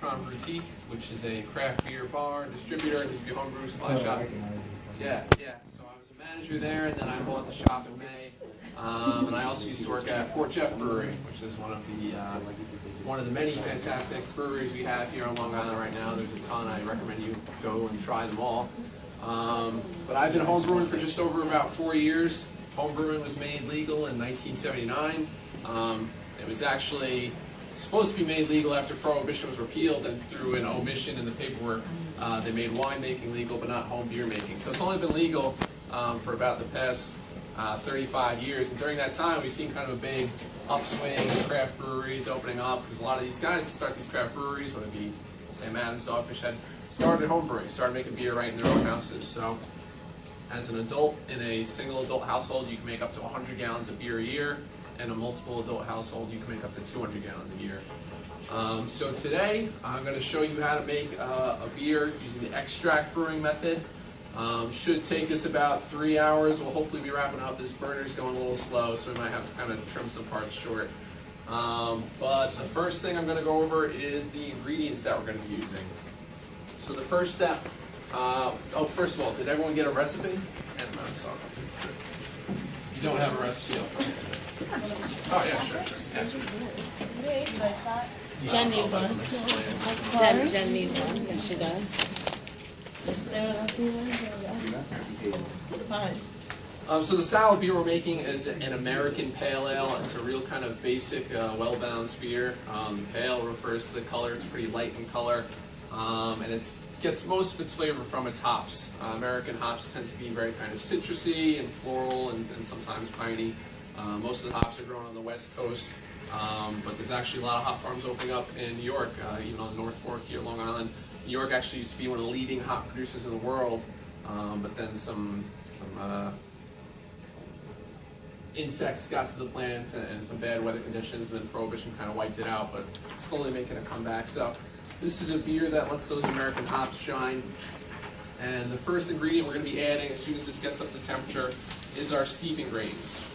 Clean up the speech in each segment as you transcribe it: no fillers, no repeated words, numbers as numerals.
Boutique, which is a craft beer bar, distributor, used to be homebrew supply shop. Yeah. So I was a manager there, and then I bought the shop in May. And I also used to work at Fort Jeff Brewery, which is one of the many fantastic breweries we have here on Long Island right now. There's a ton. I recommend you go and try them all. But I've been homebrewing for just over about 4 years. Homebrewing was made legal in 1979. It was actually supposed to be made legal after Prohibition was repealed, and through an omission in the paperwork, they made winemaking legal but not home beer making. So it's only been legal for about the past 35 years, and during that time we've seen kind of a big upswing in craft breweries opening up, because a lot of these guys that start these craft breweries, whether it be Sam Adams, Dogfish Head, started homebrewing, started making beer right in their own houses. So as an adult in a single adult household, you can make up to 100 gallons of beer a year. In a multiple adult household, you can make up to 200 gallons a year. So today, I'm going to show you how to make a beer using the extract brewing method. Should take us about 3 hours. We'll hopefully be wrapping up. This burner's going a little slow, so we might have to kind of trim some parts short. But the first thing I'm going to go over is the ingredients that we're going to be using. So the first step, first of all, did everyone get a recipe? You don't have a recipe. Oh, yeah, sure. Yeah. Jen needs one. Jen needs one. Yes, she does. Fine. So the style of beer we're making is an American Pale Ale. It's a real kind of basic, well-balanced beer. Pale refers to the color. It's pretty light in color. And it gets most of its flavor from its hops. American hops tend to be very kind of citrusy and floral and sometimes piney. Most of the hops are grown on the West Coast, but there's actually a lot of hop farms opening up in New York, even on the North Fork here, Long Island. New York actually used to be one of the leading hop producers in the world, but then some insects got to the plants and some bad weather conditions, and then Prohibition kind of wiped it out, but slowly making a comeback. So this is a beer that lets those American hops shine. And the first ingredient we're going to be adding as soon as this gets up to temperature is our steeping grains.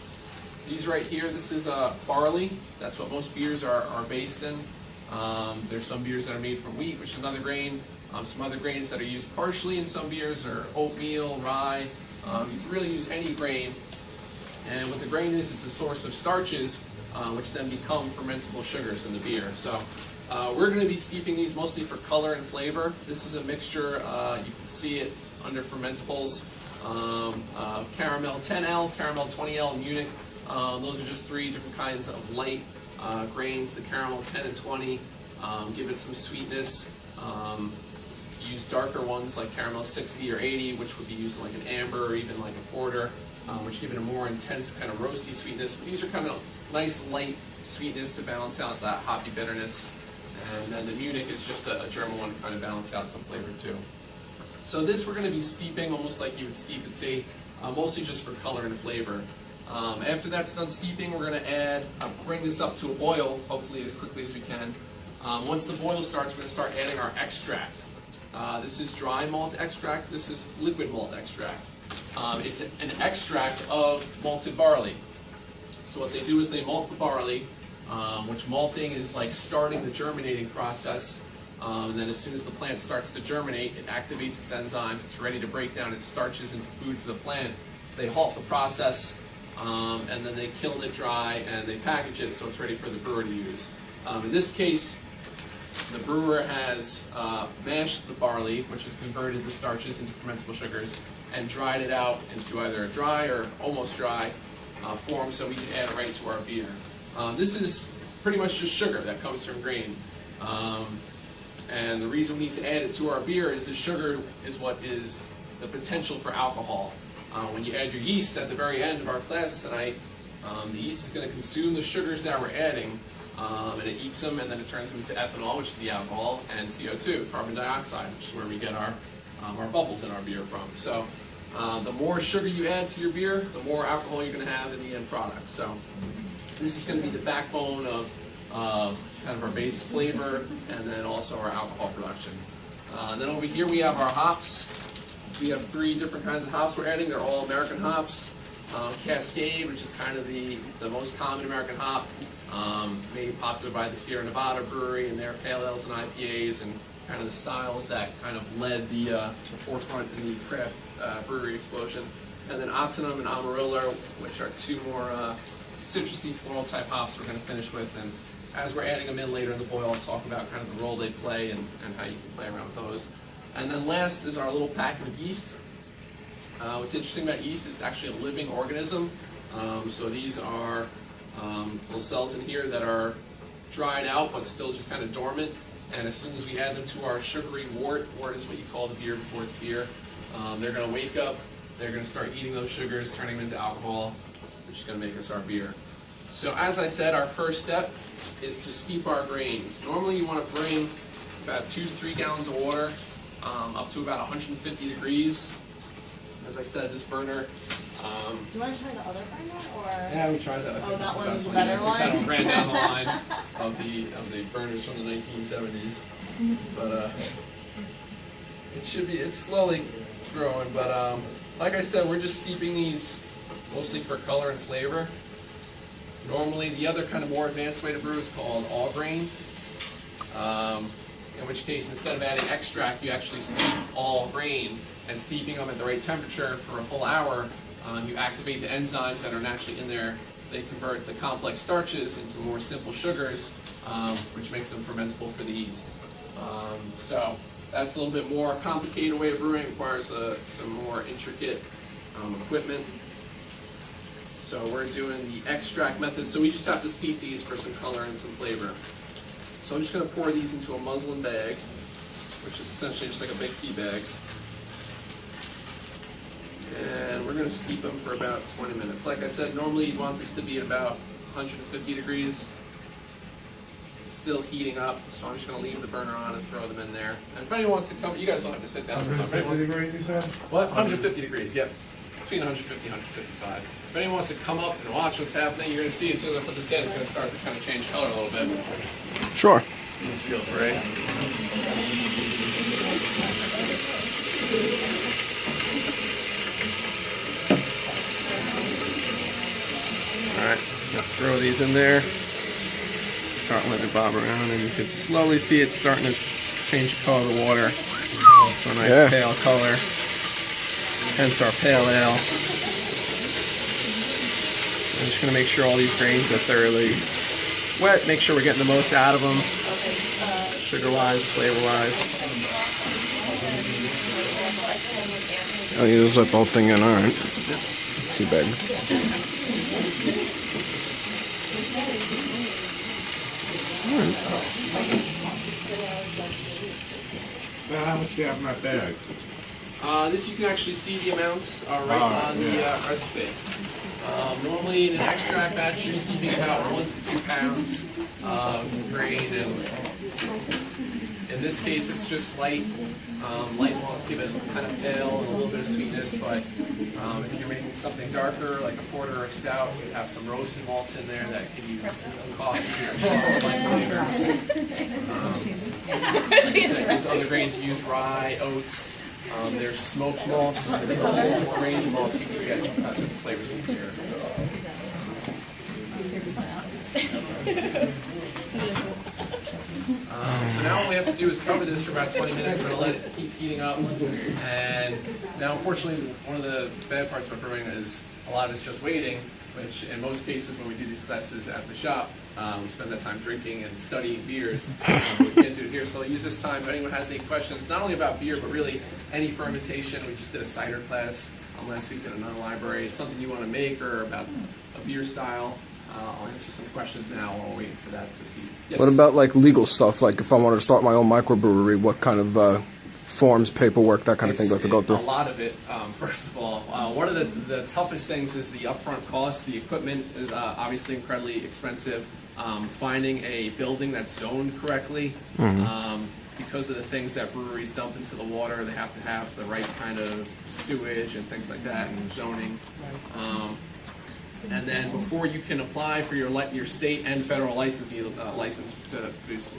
These right here, this is barley. That's what most beers are based in. There's some beers that are made from wheat, which is another grain. Some other grains that are used partially in some beers are oatmeal, rye. You can really use any grain. And what the grain is, it's a source of starches, which then become fermentable sugars in the beer. So we're going to be steeping these mostly for color and flavor. This is a mixture, you can see it under fermentables, caramel 10L, caramel 20L, Munich. Those are just 3 different kinds of light grains. The caramel 10 and 20 give it some sweetness. Use darker ones like caramel 60 or 80, which would be used in like an amber or even like a porter, which give it a more intense kind of roasty sweetness. But these are kind of nice light sweetness to balance out that hoppy bitterness. And then the Munich is just a German one to kind of balance out some flavor too. So this we're going to be steeping almost like you would steep a tea, mostly just for color and flavor. After that's done steeping, we're going to bring this up to a boil, hopefully as quickly as we can. Once the boil starts, we're going to start adding our extract. This is dry malt extract. This is liquid malt extract. It's an extract of malted barley. So what they do is they malt the barley, which malting is like starting the germinating process. And then as soon as the plant starts to germinate, it activates its enzymes. It's ready to break down its starches into food for the plant. They halt the process. And then they kiln it dry and they package it so it's ready for the brewer to use. In this case, the brewer has mashed the barley, which has converted the starches into fermentable sugars, and dried it out into either a dry or almost dry form so we can add it right to our beer. This is pretty much just sugar that comes from grain. And the reason we need to add it to our beer is the sugar is what is the potential for alcohol. When you add your yeast at the very end of our class tonight, the yeast is going to consume the sugars that we're adding, and it eats them, and then it turns them into ethanol, which is the alcohol, and CO2, carbon dioxide, which is where we get our bubbles in our beer from. So the more sugar you add to your beer, the more alcohol you're going to have in the end product. So this is going to be the backbone of kind of our base flavor, and then also our alcohol production. Then over here we have our hops. We have 3 different kinds of hops we're adding. They're all American hops. Cascade, which is kind of the most common American hop. made popular by the Sierra Nevada Brewery and their pale ales and IPAs, and kind of the styles that kind of led the forefront in the craft brewery explosion. And then Octanum and Amarillo, which are two more citrusy floral type hops we're going to finish with. And as we're adding them in later in the boil, I'll talk about kind of the role they play and how you can play around with those. And then last is our little packet of yeast. What's interesting about yeast is it's actually a living organism. So these are little cells in here that are dried out but still just kind of dormant. And as soon as we add them to our sugary wort is what you call the beer before it's beer, they're going to wake up, they're going to start eating those sugars, turning them into alcohol, which is going to make us our beer. So as I said, our first step is to steep our grains. Normally you want to bring about 2 to 3 gallons of water up to about 150 degrees. As I said, this burner. Do you want to try the other burner, or? Yeah, we tried that. I think that one's this the one. better We one? kind of ran down the line of the burners from the 1970s, but it's slowly growing. But like I said, we're just steeping these mostly for color and flavor. Normally, the other kind of more advanced way to brew is called all grain. In which case, instead of adding extract, you actually steep all grain. And steeping them at the right temperature for a full hour, you activate the enzymes that are naturally in there. They convert the complex starches into more simple sugars, which makes them fermentable for the yeast. So that's a little bit more complicated way of brewing. It requires some more intricate equipment. So we're doing the extract method. So we just have to steep these for some color and some flavor. So I'm just going to pour these into a muslin bag, which is essentially just like a big tea bag. And we're going to steep them for about 20 minutes. Like I said, normally you'd want this to be about 150 degrees. It's still heating up, so I'm just going to leave the burner on and throw them in there. And if anyone wants to come, you guys don't have to sit down. 150 degrees, you said? What? 150 degrees, yep. Between 150 and 155. If anyone wants to come up and watch what's happening, you're going to see as soon as I put this in, it's going to start to kind of change color a little bit. Sure. Please feel free. Alright, throw these in there. Start letting it bob around, and you can slowly see it starting to change the color of the water. It's a nice pale color. Hence our pale ale. I'm just going to make sure all these grains are thoroughly wet. Make sure we're getting the most out of them, sugar-wise, flavor-wise. Oh, you just let the whole thing in, alright. Yep. Too bad. How much do you have in that bag? This you can actually see the amounts are right on the recipe. Normally in an extract batch you're steeping about 1 to 2 pounds of grain, and in this case it's just light malts give it kind of pale and a little bit of sweetness, but if you're making something darker like a porter or a stout, you have some roasted malts in there that give you coffee or chocolate-like flavors. These other grains use rye, oats. There's smoked malts. There's a whole range of malts you can get different flavors in here. So now all we have to do is cover this for about 20 minutes. We're going to let it keep heating up. And now, unfortunately, one of the bad parts about brewing is a lot of it's just waiting, which in most cases when we do these classes at the shop, we spend that time drinking and studying beers. We can't do it here, so I'll use this time if anyone has any questions, not only about beer, but really any fermentation. We just did a cider class last week at another library. It's something you want to make or about a beer style. I'll answer some questions now while we're waiting for that to steep. Yes? What about like legal stuff? Like if I wanted to start my own microbrewery, what kind of forms, paperwork, that kind of thing do I have to go through? A lot of it, first of all. One of the toughest things is the upfront cost. The equipment is obviously incredibly expensive. Finding a building that's zoned correctly, because of the things that breweries dump into the water, they have to have the right kind of sewage and things like that, and zoning. And then before you can apply for your state and federal license to produce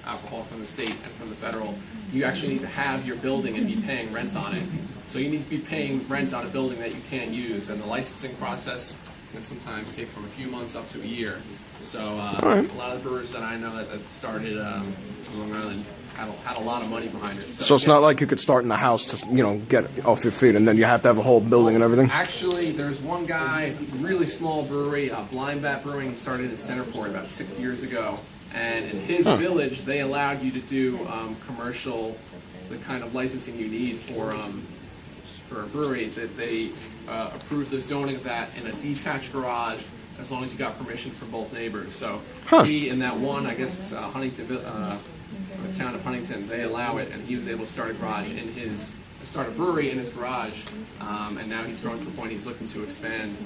alcohol from the state and from the federal, you actually need to have your building and be paying rent on it. So you need to be paying rent on a building that you can't use, and the licensing process can sometimes take from a few months up to a year. So right. a lot of the brewers that I know that started on Long Island had a lot of money behind it. So it's not like you could start in the house to, get off your feet, and then you have to have a whole building and everything? Actually, there's one guy, really small brewery, Blind Bat Brewing, started in Centerport about 6 years ago. And in his village, they allowed you to do commercial, the kind of licensing you need for a brewery. That they approved the zoning of that in a detached garage, as long as you got permission from both neighbors. So he, in that one, I guess it's Huntington, the town of Huntington, they allow it, and he was able to start a start a brewery in his garage, and now he's grown to the point he's looking to expand.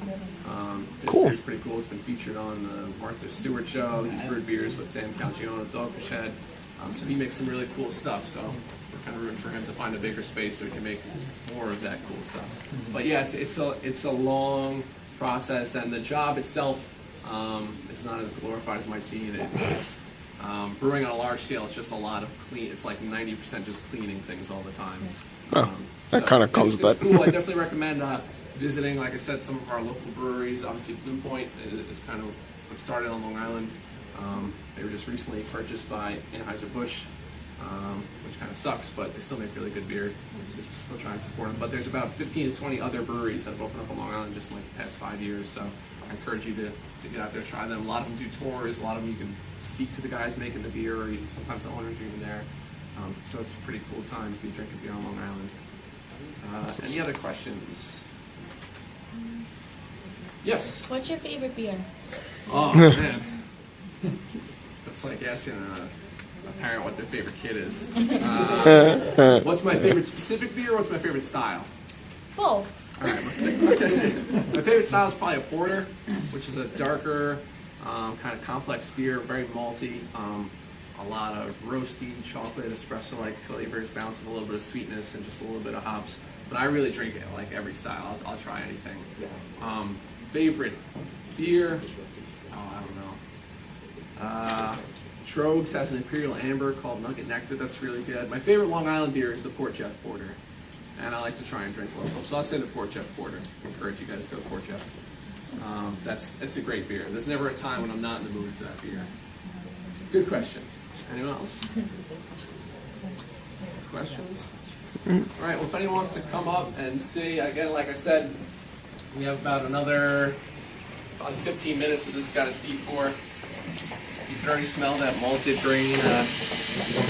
Cool. It's pretty cool. It's been featured on the Martha Stewart show. He's brewed beers with Sam Calgione of Dogfish Head. So he makes some really cool stuff. So we're kind of rooting for him to find a bigger space so he can make more of that cool stuff. But yeah, it's a long process, and the job itself is not as glorified as it might seem. It's brewing on a large scale. It's just a lot of clean. It's like 90% just cleaning things all the time. That kind of comes with it's that. cool. I definitely recommend visiting, like I said, some of our local breweries. Obviously, Blue Point is kind of what started on Long Island. They were just recently purchased by Anheuser-Busch, which kind of sucks, but they still make really good beer. So just still trying to support them. But there's about 15 to 20 other breweries that have opened up on Long Island just in like the past 5 years. So I encourage you to get out there, try them. A lot of them do tours. A lot of them you can speak to the guys making the beer, or sometimes the owners are even there. So it's a pretty cool time to be drinking beer on Long Island. Any other questions? Yes. What's your favorite beer? Oh man, that's like asking a parent what their favorite kid is. What's my favorite specific beer? Or what's my favorite style? Both. All right. My favorite style is probably a porter, which is a darker, kind of complex beer, very malty. A lot of roasty, chocolate, espresso-like flavors, balance with a little bit of sweetness and just a little bit of hops. But I really drink it like every style. I'll try anything. Favorite beer? Oh, I don't know. Trogs has an Imperial Amber called Nugget Nectar. That's really good. My favorite Long Island beer is the Port Jeff Porter. And I like to try and drink local. So I'll say the Port Jeff Porter. I encourage you guys to go to Port Jeff. It's a great beer. There's never a time when I'm not in the mood for that beer. Good question. Anyone else? Questions? All right, well, if anyone wants to come up and see, again, like I said, we have about another 15 minutes of this got to steep for. You can already smell that malted grain.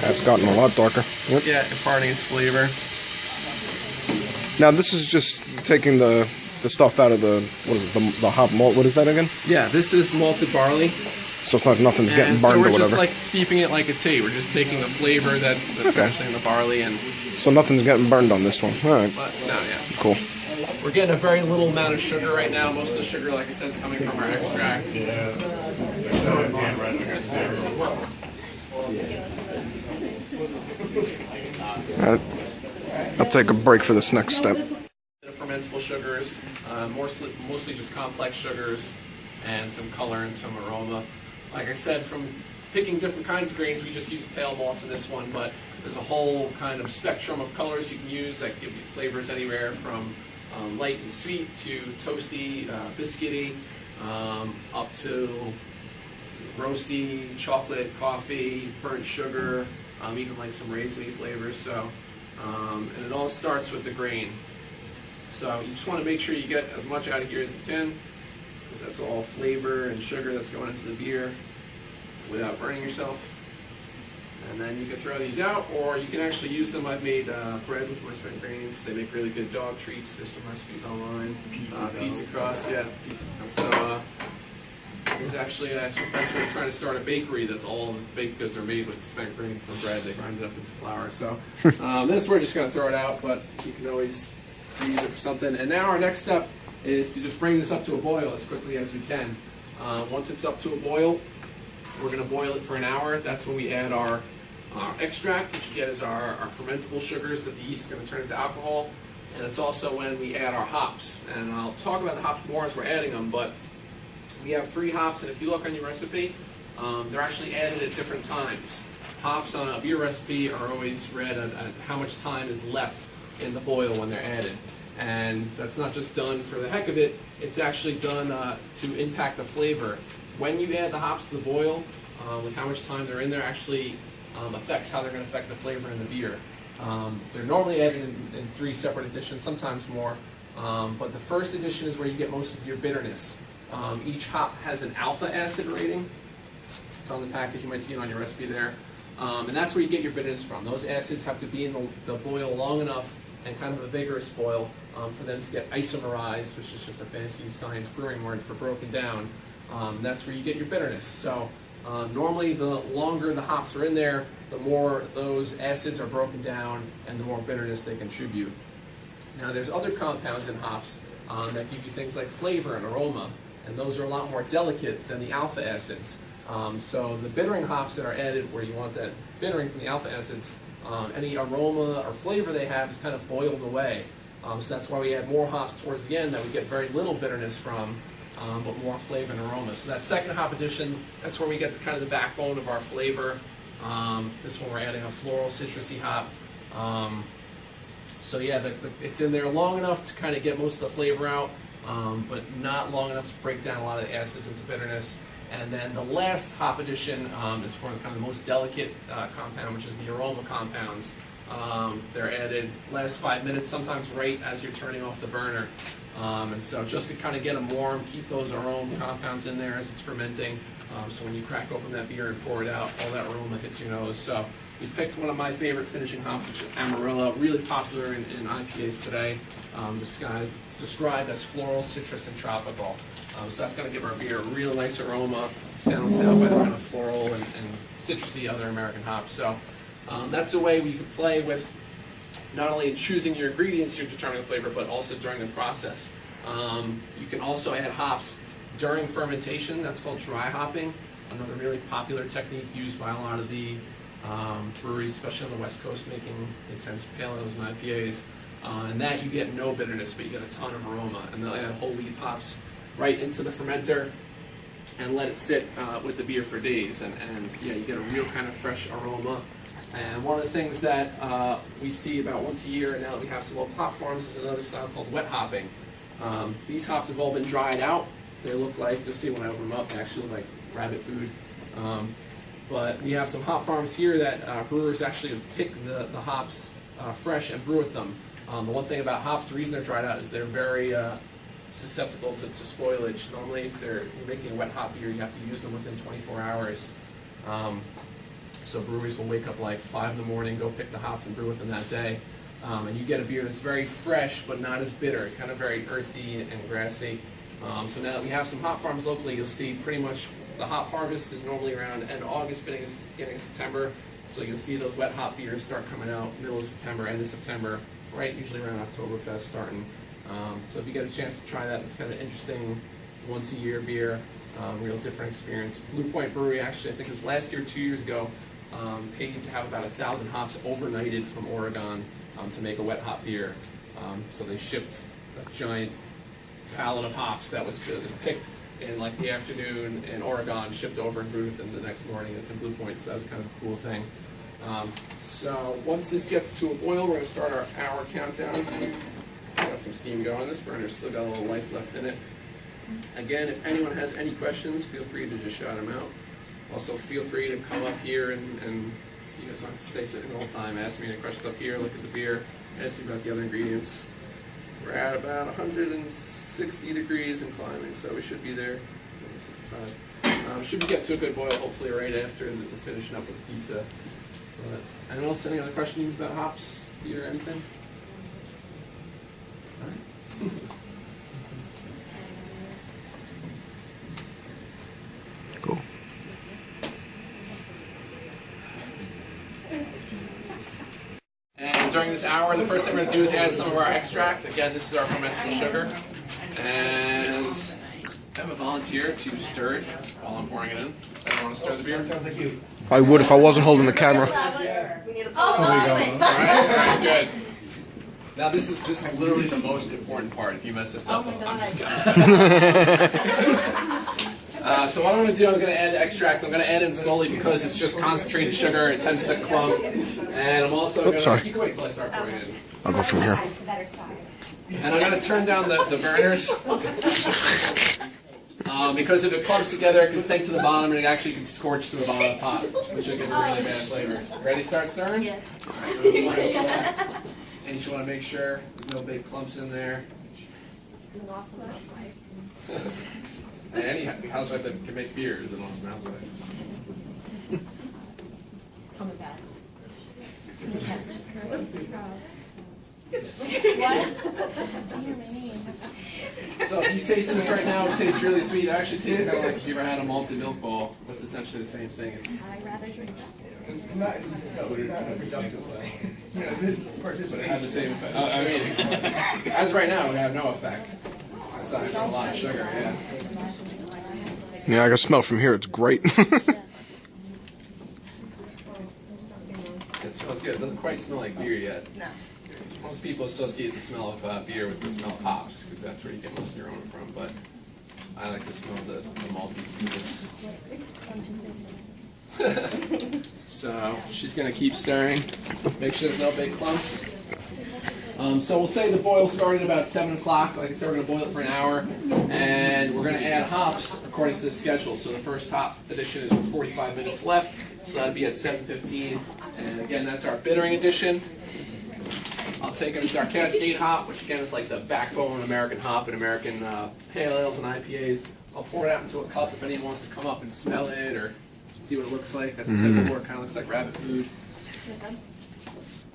That's gotten a lot darker. Yep. Yeah, imparting its flavor. Now this is just taking the stuff out of the, what is it, the hop malt, what is that again? Yeah, this is malted barley. So it's like nothing's getting burned or so we're whatever. just like steeping it like a tea. We're just taking the flavor that's actually in the barley and... So nothing's getting burned on this one. All right. But, no, yeah. Cool. We're getting a very little amount of sugar right now. Most of the sugar, like I said, is coming from our extract. All right. I'll take a break for this next step. The fermentable sugars, mostly just complex sugars, and some color and some aroma. Like I said, from picking different kinds of grains, we just use pale malts in this one, but there's a whole kind of spectrum of colors you can use that give you flavors anywhere from light and sweet to toasty, biscuity, up to roasty, chocolate, coffee, burnt sugar, even like some raisiny flavors. So, and it all starts with the grain. So you just want to make sure you get as much out of here as you can, because that's all flavor and sugar that's going into the beer without burning yourself. And then you can throw these out, or you can actually use them. I've made bread with moist grains. They make really good dog treats. There's some recipes online. Pizza crust, yeah. Pizza crust. So there's actually, I have some friends who are trying to start a bakery that's all the baked goods are made with spent grain from bread. They grind it up into flour. So this we're just going to throw it out, but you can always use it for something. And now our next step is to just bring this up to a boil as quickly as we can. Once it's up to a boil, we're going to boil it for an hour. That's when we add our extract, which you get is our fermentable sugars that the yeast is going to turn into alcohol. And it's also when we add our hops. And I'll talk about the hops more as we're adding them, but we have 3 hops, and if you look on your recipe, they're actually added at different times. Hops on a beer recipe are always read at how much time is left in the boil when they're added. And that's not just done for the heck of it, it's actually done to impact the flavor. When you add the hops to the boil, with how much time they're in there actually affects how they're going to affect the flavor in the beer. They're normally added in 3 separate additions, sometimes more, but the first addition is where you get most of your bitterness. Each hop has an alpha acid rating. It's on the package, you might see it on your recipe there. And that's where you get your bitterness from. Those acids have to be in the boil long enough, and kind of a vigorous boil, for them to get isomerized, which is just a fancy science brewing word for broken down. That's where you get your bitterness. So normally the longer the hops are in there, the more those acids are broken down and the more bitterness they contribute. Now there's other compounds in hops that give you things like flavor and aroma, and those are a lot more delicate than the alpha acids. So the bittering hops that are added where you want that bittering from the alpha acids, any aroma or flavor they have is kind of boiled away. So that's why we add more hops towards the end that we get very little bitterness from, but more flavor and aroma. So that second hop addition, that's where we get kind of the backbone of our flavor. This one we're adding a floral citrusy hop. So yeah, it's in there long enough to kind of get most of the flavor out, but not long enough to break down a lot of the acids into bitterness. And then the last hop addition is for kind of the most delicate compound, which is the aroma compounds. They're added last 5 minutes, sometimes right as you're turning off the burner. And so just to kind of get them warm, keep those aroma compounds in there as it's fermenting. So when you crack open that beer and pour it out, all that aroma hits your nose. So we picked one of my favorite finishing hops, which is Amarillo, really popular in IPAs today. This guy described as floral, citrus, and tropical. So that's going to give our beer a real nice aroma, balanced out by the kind of floral and citrusy other American hops. So that's a way we could play with not only in choosing your ingredients you're determining flavor, but also during the process. You can also add hops during fermentation. That's called dry hopping, another really popular technique used by a lot of the breweries, especially on the West Coast, making intense pale ales and IPAs. And that you get no bitterness, but you get a ton of aroma. And they'll add whole leaf hops right into the fermenter and let it sit with the beer for days. And yeah, you get a real kind of fresh aroma. And one of the things that we see about once a year, and now that we have some little platforms, is another style called wet hopping. These hops have all been dried out. They look like, you'll see when I open them up, they actually look like rabbit food. But we have some hop farms here that brewers actually pick the hops fresh and brew with them. The one thing about hops, the reason they're dried out is they're very susceptible to spoilage. Normally, if you're making a wet hop beer, you have to use them within 24 hours. So breweries will wake up like 5 in the morning, go pick the hops and brew with them that day. And you get a beer that's very fresh, but not as bitter, kind of very earthy and grassy. So now that we have some hop farms locally, you'll see pretty much the hop harvest is normally around end of August, beginning of September. So you'll see those wet hop beers start coming out middle of September, end of September, right, usually around Oktoberfest starting. So if you get a chance to try that, it's kind of interesting once-a-year beer, real different experience. Blue Point Brewery, actually, I think it was last year, 2 years ago, paid to have about 1,000 hops overnighted from Oregon to make a wet hop beer. So they shipped a giant pallet of hops that was picked in like the afternoon in Oregon, shipped over and brewed with them the next morning at Blue Point. So that was kind of a cool thing. So once this gets to a boil, we're going to start our hour countdown. Got some steam going. This burner's still got a little life left in it. Again, if anyone has any questions, feel free to just shout them out. Also, feel free to come up here and you guys don't have to stay sitting the whole time. Ask me any questions up here, look at the beer, ask me about the other ingredients. We're at about 160 degrees and climbing, so we should be there. 165. Should we get to a good boil, hopefully right after we're finishing up with the pizza. But anyone else, any other questions about hops, beer, anything? All right. Cool. And during this hour, the first thing we're going to do is add some of our extract. Again, this is our fermentable sugar. And I have a volunteer to stir it while I'm pouring it in. Anyone want to stir the beer? I would if I wasn't holding the camera. All right, good. Now this is literally the most important part. If you mess this up, I'm just kidding. So what I'm going to do, I'm going to add the extract. I'm going to add in slowly because it's just concentrated sugar. It tends to clump. And I'm also going to... You can wait until I start pouring it in. I'll go from here. And I'm going to turn down the burners. Because if it clumps together, it can sink to the bottom and it actually can scorch to the bottom of the pot, which will give a really bad flavor. Ready to start stirring? Yeah. And you just want to make sure there's no big clumps in there. An awesome housewife. And any housewife that can make beer is an awesome housewife. Coming back. So if you taste this right now, it tastes really sweet. It actually tastes kind of like if you ever had a malted milk ball. It's essentially the same thing. It's I'd rather drink that. but it had the same effect. I mean, as right now, it would have no effect. Aside from a lot of sugar, yeah. Yeah, I can smell from here. It's great. It smells good. It doesn't quite smell like beer yet. No. Most people associate the smell of beer with the smell of hops because that's where you get most of your aroma from. But I like to smell the malty sweetness. So she's going to keep stirring. Make sure there's no big clumps. So we'll say the boil started about 7 o'clock. Like I said, we're going to boil it for an hour. And we're going to add hops according to the schedule. So the first hop addition is with 45 minutes left. So that'll be at 7:15. And again, that's our bittering addition. I'll take it as our Cascade hop, which again is like the backbone American hop in American pale ales and IPAs. I'll pour it out into a cup if anyone wants to come up and smell it or see what it looks like. As I said before, it kind of looks like rabbit food.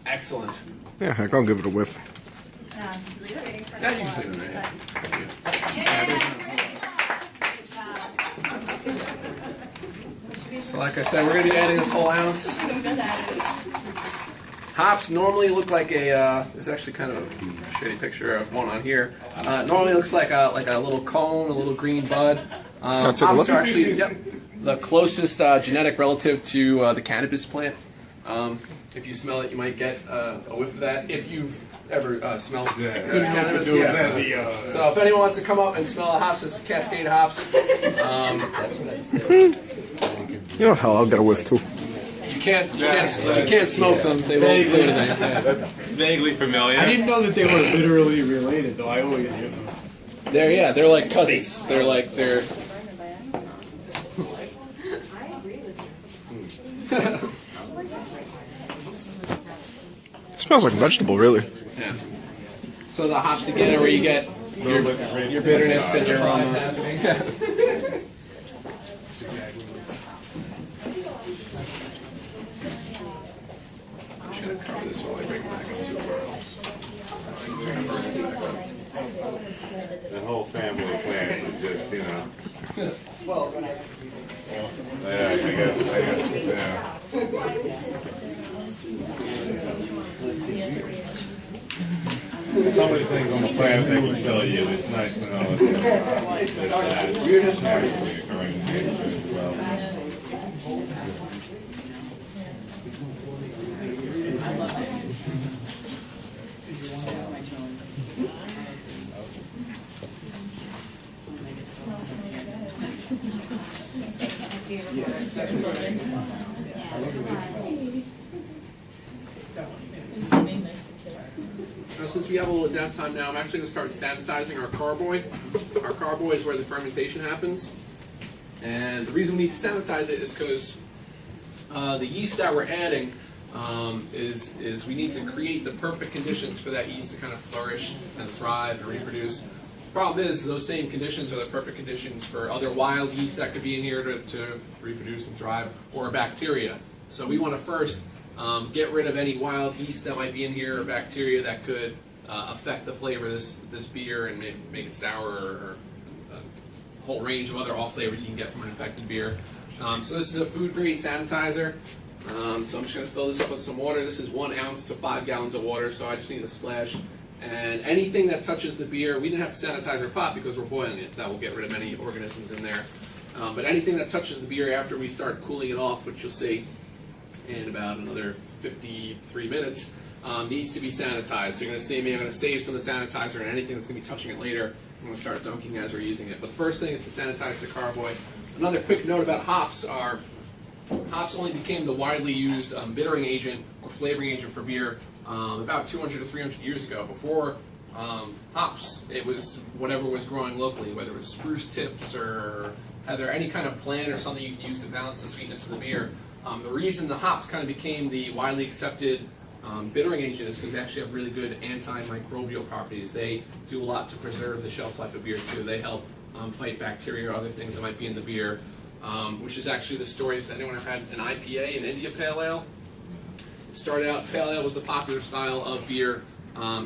Excellent. Yeah, heck, I'll give it a whiff. Yeah, you can put it in there. So like I said, we're going to be adding this whole ounce. Hops normally look like a, there's actually kind of a shitty picture of one on here. Normally looks like a little cone, a little green bud. Hops are actually the closest genetic relative to the cannabis plant. If you smell it, you might get a whiff of that. If you've ever smelled cannabis, yes. So if anyone wants to come up and smell the hops, it's Cascade hops. You know hell, I'll get a whiff too. You can't smoke them. They won't do anything. That's vaguely familiar. I didn't know that they were literally related, though. I always, you know. They're like cousins. They're. It smells like vegetable, really. Yeah. So the hops again are where you get your bitterness and your aroma. I'm just gonna cover this while I bring it back up to the The whole family plant is just, you know. Yeah, I guess, yeah. Some of the things on the plant they will tell you, it's nice to know that naturally occurring in nature as well. Since we have a little downtime now, I'm actually going to start sanitizing our carboy. Our carboy is where the fermentation happens. And the reason we need to sanitize it is because the yeast that we're adding is we need to create the perfect conditions for that yeast to kind of flourish and thrive and reproduce. The problem is those same conditions are the perfect conditions for other wild yeast that could be in here to reproduce and thrive, or bacteria. So we want to first get rid of any wild yeast that might be in here or bacteria that could affect the flavor of this beer and make it sour or a whole range of other off flavors you can get from an infected beer. So this is a food grade sanitizer. So I'm just going to fill this up with some water. This is 1 ounce to 5 gallons of water, so I just need a splash. And anything that touches the beer, we didn't have to sanitize our pot because we're boiling it. That will get rid of any organisms in there. But anything that touches the beer after we start cooling it off, which you'll see in about another 53 minutes, needs to be sanitized. So you're going to see me, I'm going to save some of the sanitizer and anything that's going to be touching it later I'm gonna start dunking as we're using it. But the first thing is to sanitize the carboy. Another quick note about hops are hops only became the widely used bittering agent or flavoring agent for beer about 200 to 300 years ago. Before hops, it was whatever was growing locally, whether it was spruce tips or heather, any kind of plant or something you could use to balance the sweetness of the beer. The reason the hops kind of became the widely accepted bittering agent is because they actually have really good antimicrobial properties. They do a lot to preserve the shelf life of beer too. They help fight bacteria or other things that might be in the beer, which is actually the story. Has anyone ever had an IPA, an India Pale Ale? It started out, Pale Ale was the popular style of beer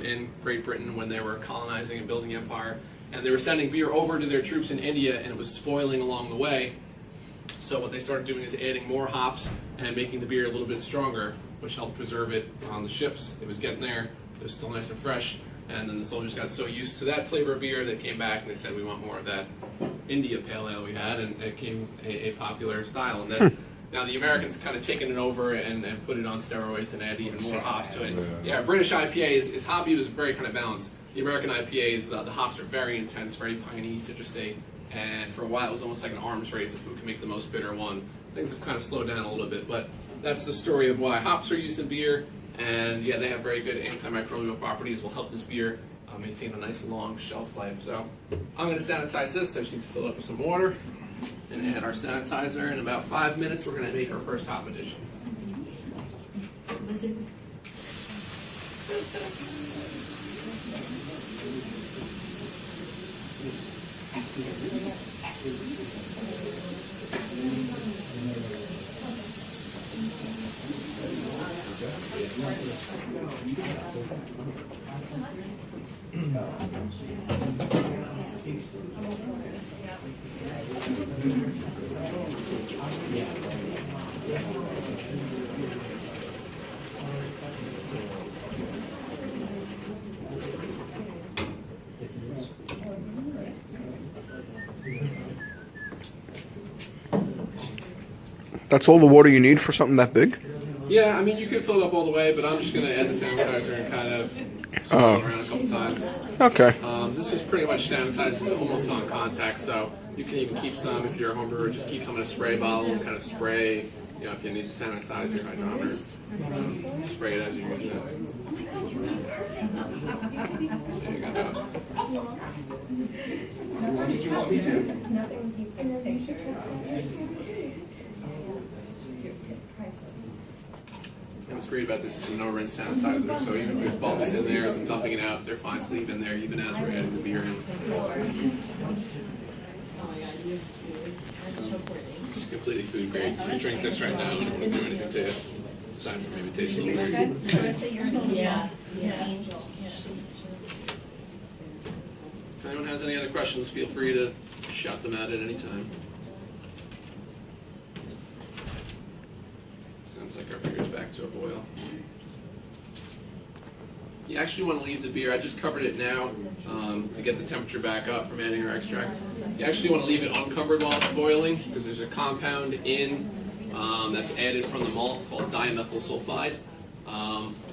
in Great Britain when they were colonizing and building empire. And they were sending beer over to their troops in India, and it was spoiling along the way. So what they started doing is adding more hops and making the beer a little bit stronger, which helped preserve it on the ships. It was getting there, it was still nice and fresh, and then the soldiers got so used to that flavor of beer, they came back and they said, we want more of that India Pale Ale we had, and it became a popular style. And then now the Americans kind of taken it over and put it on steroids and add even more hops to it. Yeah, British IPA is hoppy, was very kind of balanced. The American IPAs, the hops are very intense, very piney, citrusy, and for a while it was almost like an arms race of who can make the most bitter one. Things have kind of slowed down a little bit, but that's the story of why hops are used in beer, and yeah, they have very good antimicrobial properties, will help this beer maintain a nice long shelf life. So I'm going to sanitize this, so I just need to fill it up with some water and add our sanitizer. In about 5 minutes, we're going to make our first hop addition. That's all the water you need for something that big? Yeah, I mean, you can fill it up all the way, but I'm just going to add the sanitizer and kind of swirl it around a couple times. Okay. This is pretty much sanitized, it's almost on contact, so you can even keep some if you're a home brewer, just keep some in a spray bottle and kind of spray, you know, if you need to sanitize your hydrometer, spray it as you use it. So you got that. And what's great about this is a no-rinse sanitizer, so even if there's bubbles in there as I'm dumping it out, they're fine to leave in there even as we're adding the beer in. It's completely food grade. You can drink this right now and it won't do anything to you, aside from maybe taste a little weird. Marissa, you're an angel. Yeah. You're an angel. If anyone has any other questions, feel free to shout them out at any time. Sounds like our beer's back to a boil. You actually want to leave the beer, I just covered it now to get the temperature back up from adding our extract. You actually want to leave it uncovered while it's boiling because there's a compound in that's added from the malt called dimethyl sulfide,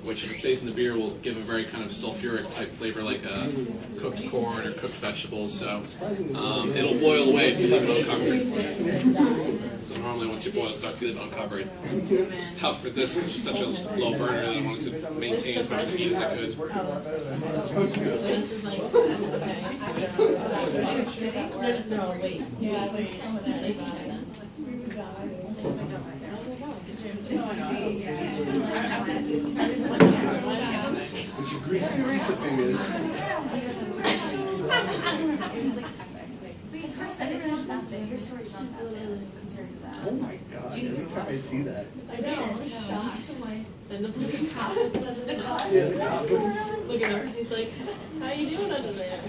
which if it stays in the beer will give a very kind of sulfuric type flavor like cooked corn or cooked vegetables. So it'll boil away if you leave it uncovered. So normally once you boil stuff, you leave it uncovered. It's tough for this because it's such a low burner that I wanted to maintain as much heat as I could. So this is like, okay. No, wait. Yeah, wait. It's your greasy pizza fingers. Oh my god, every time I see that. I know, I'm shocked. And the police. Yeah, the cop. Look at her, she's like, how you doing under there?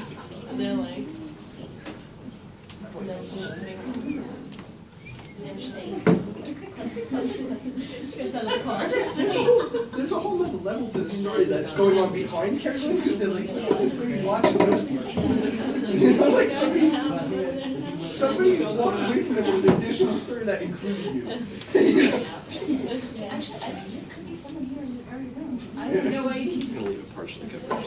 And they're like, and then she's like, There's a whole other level to the story that's going on behind cameras because they're like, look, this lady's watching those people. You know, like somebody is walking away from them with an additional story that included you. You know? Actually, I think this could be someone here in this very room. I have no idea. I'm going to leave it partially covered.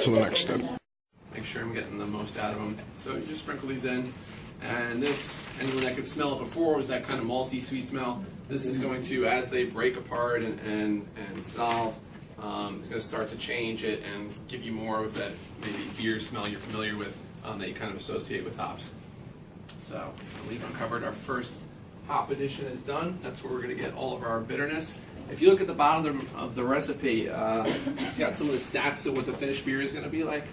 to the next step. Make sure I'm getting the most out of them. So you just sprinkle these in. And this, anyone that could smell it before, was that kind of malty, sweet smell. This is going to, as they break apart and dissolve, it's going to start to change it and give you more of that maybe beer smell you're familiar with that you kind of associate with hops. So I'll leave uncovered. Our first hop addition is done. That's where we're going to get all of our bitterness. If you look at the bottom of the recipe, it's got some of the stats of what the finished beer is going to be like.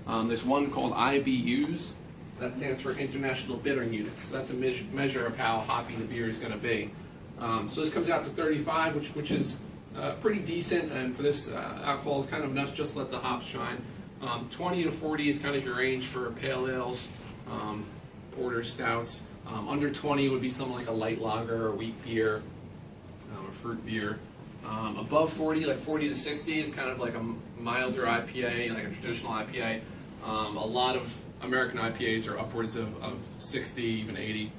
There's one called IBUs. That stands for International Bittering Units. That's a measure of how hoppy the beer is going to be. So this comes out to 35, which is pretty decent, and for this alcohol is kind of enough just to let the hops shine. 20 to 40 is kind of your range for pale ales, porters, stouts. Under 20 would be something like a light lager or wheat beer, or fruit beer. Above 40, like 40 to 60, is kind of like a milder IPA, like a traditional IPA. A lot of American IPAs are upwards of 60, even 80.